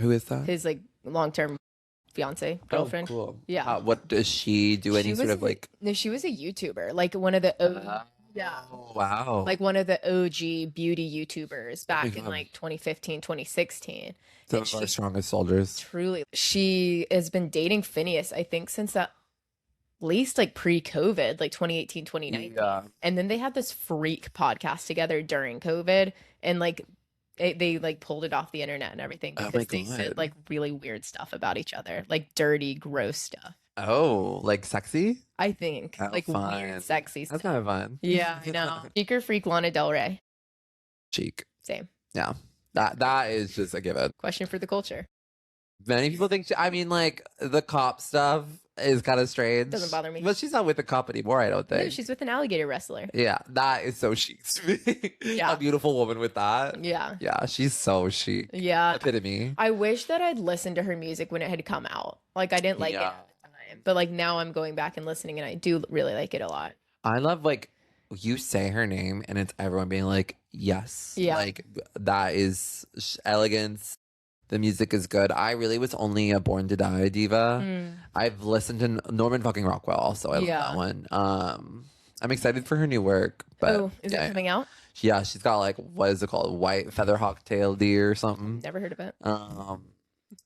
Who is that? his like long-term fiance, girlfriend. Oh, cool. Yeah. What does she do? Any She sort was of like? No, she was a YouTuber, like one of the yeah. Oh, wow. Like one of the OG beauty YouTubers back in God. like 2015, 2016. Some And of our she strongest soldiers. truly, she has been dating Phineas, I think, since at least like pre-COVID, like 2018, 2019. Yeah. And then they had this freak podcast together during COVID, and like they like pulled it off the internet and everything Oh my because they God. said like really weird stuff about each other, like dirty, gross stuff. Oh, like sexy? I think Oh, like fine. weird, sexy That's stuff. kind of fun. Yeah, I know. Chic or freak, Lana Del Rey. Chic. Same. Yeah. That is just a given. Question for the culture. Many people think I mean, like, the cop stuff is kind of strange. Doesn't bother me. But she's not with the cop anymore, I don't No, think. she's with an alligator wrestler. Yeah, that is so chic to me. Yeah. A beautiful woman with that. Yeah. Yeah, she's so chic. Yeah. Epitome. I wish that I'd listened to her music when it had come out. Like I didn't like it Yeah. at the time. But like now I'm going back and listening and I do really like it a lot. I love, like, you say her name and it's everyone being like, yes. Yeah. Like, that is elegance. The music is good. I really was only a Born to Die diva. I've listened to Norman fucking Rockwell also. I love Yeah. that one. I'm excited for her new work. But Oh, is it coming out? Yeah, she's got like, what is it called? White Featherhawk Tail Deer or something. Never heard of it.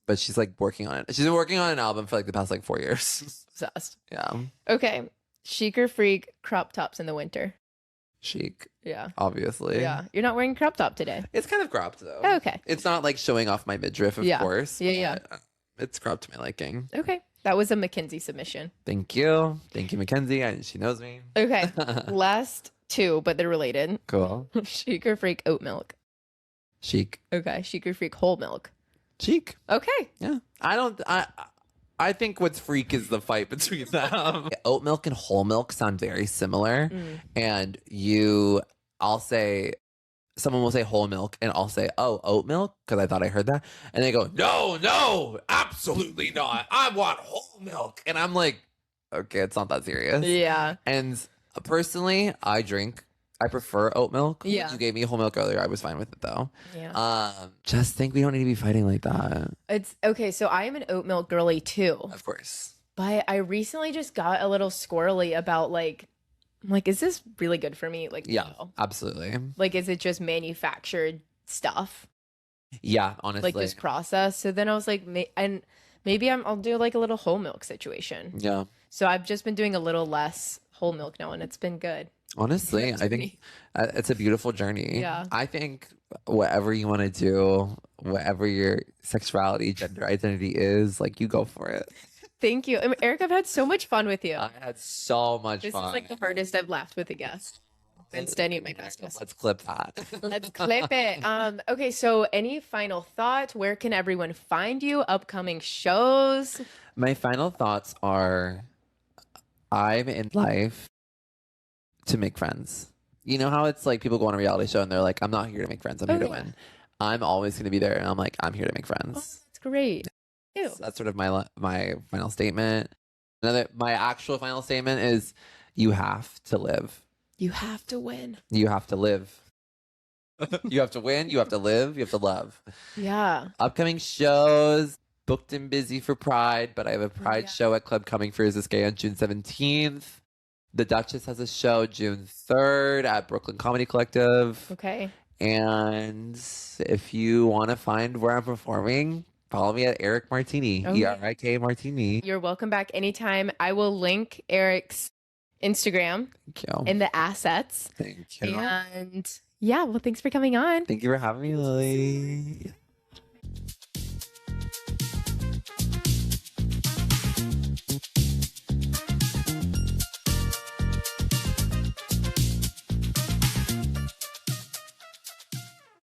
But she's like working on it. She's been working on an album for like the past like 4 years. Obsessed. Yeah. Okay. Chic or freak, crop tops in the winter. Chic, Yeah. obviously. Yeah. You're not wearing crop top today. It's kind of cropped though. Oh, okay. It's not like showing off my midriff, of Yeah. course. Yeah. but, it's cropped to my liking. Okay. That was a Mackenzie submission. Thank you. Thank you, Mackenzie. She knows me. Okay. Last two, but they're related. Cool. Chic or freak, oat milk. Chic. Okay. Chic or freak, whole milk. Chic. Okay. Yeah. I think what's freak is the fight between them. Oat milk and whole milk sound very similar. And I'll say, someone will say whole milk and I'll say, oh, oat milk? Because I thought I heard that. And they go, no, absolutely not. I want whole milk. And I'm like, okay, it's not that serious. Yeah. And personally, I prefer oat milk. Yeah. You gave me whole milk earlier. I was fine with it though. Yeah. Just think we don't need to be fighting like that. It's okay. So I am an oat milk girly too. Of course. But I recently just got a little squirrely about I'm like, is this really good for me? Like, Yeah, no. absolutely. Like, is it just manufactured stuff? Yeah, like honestly. this process. So then I was like, and maybe I'll do like a little whole milk situation. Yeah. So I've just been doing a little less whole milk now, and it's been good. Honestly, That's I think me. it's a beautiful journey. Yeah. I think whatever you want to do, whatever your sexuality, gender identity is, like you go for it. Thank you. Eric, I've had so much fun with you. I had so much This fun. is like the hardest I've laughed with a guest. Since any of my past guests. Let's clip that. Let's clip it. Okay, so any final thoughts? Where can everyone find you? Upcoming shows? My final thoughts are I'm in life to make friends. You know how it's like people go on a reality show and they're like, I'm not here to make friends, I'm here to win. I'm always going to be there and I'm like, I'm here to make friends. Oh, that's great. Ew. So that's sort of my final statement. My actual final statement is you have to live. You have to win. You have to live. You have to win, you have to live, you have to love. Yeah. Upcoming shows, booked and busy for Pride, but I have a Pride yeah. show at Club Coming for Is This Gay on June 17th. The Duchess has a show June 3rd at Brooklyn Comedy Collective. Okay. And if you want to find where I'm performing, follow me at Erik Martini, Okay. Erik Martini. You're welcome back anytime. I will link Eric's Instagram Thank you. in the assets. Thank you. And yeah, well, thanks for coming on. Thank you for having me, Lily.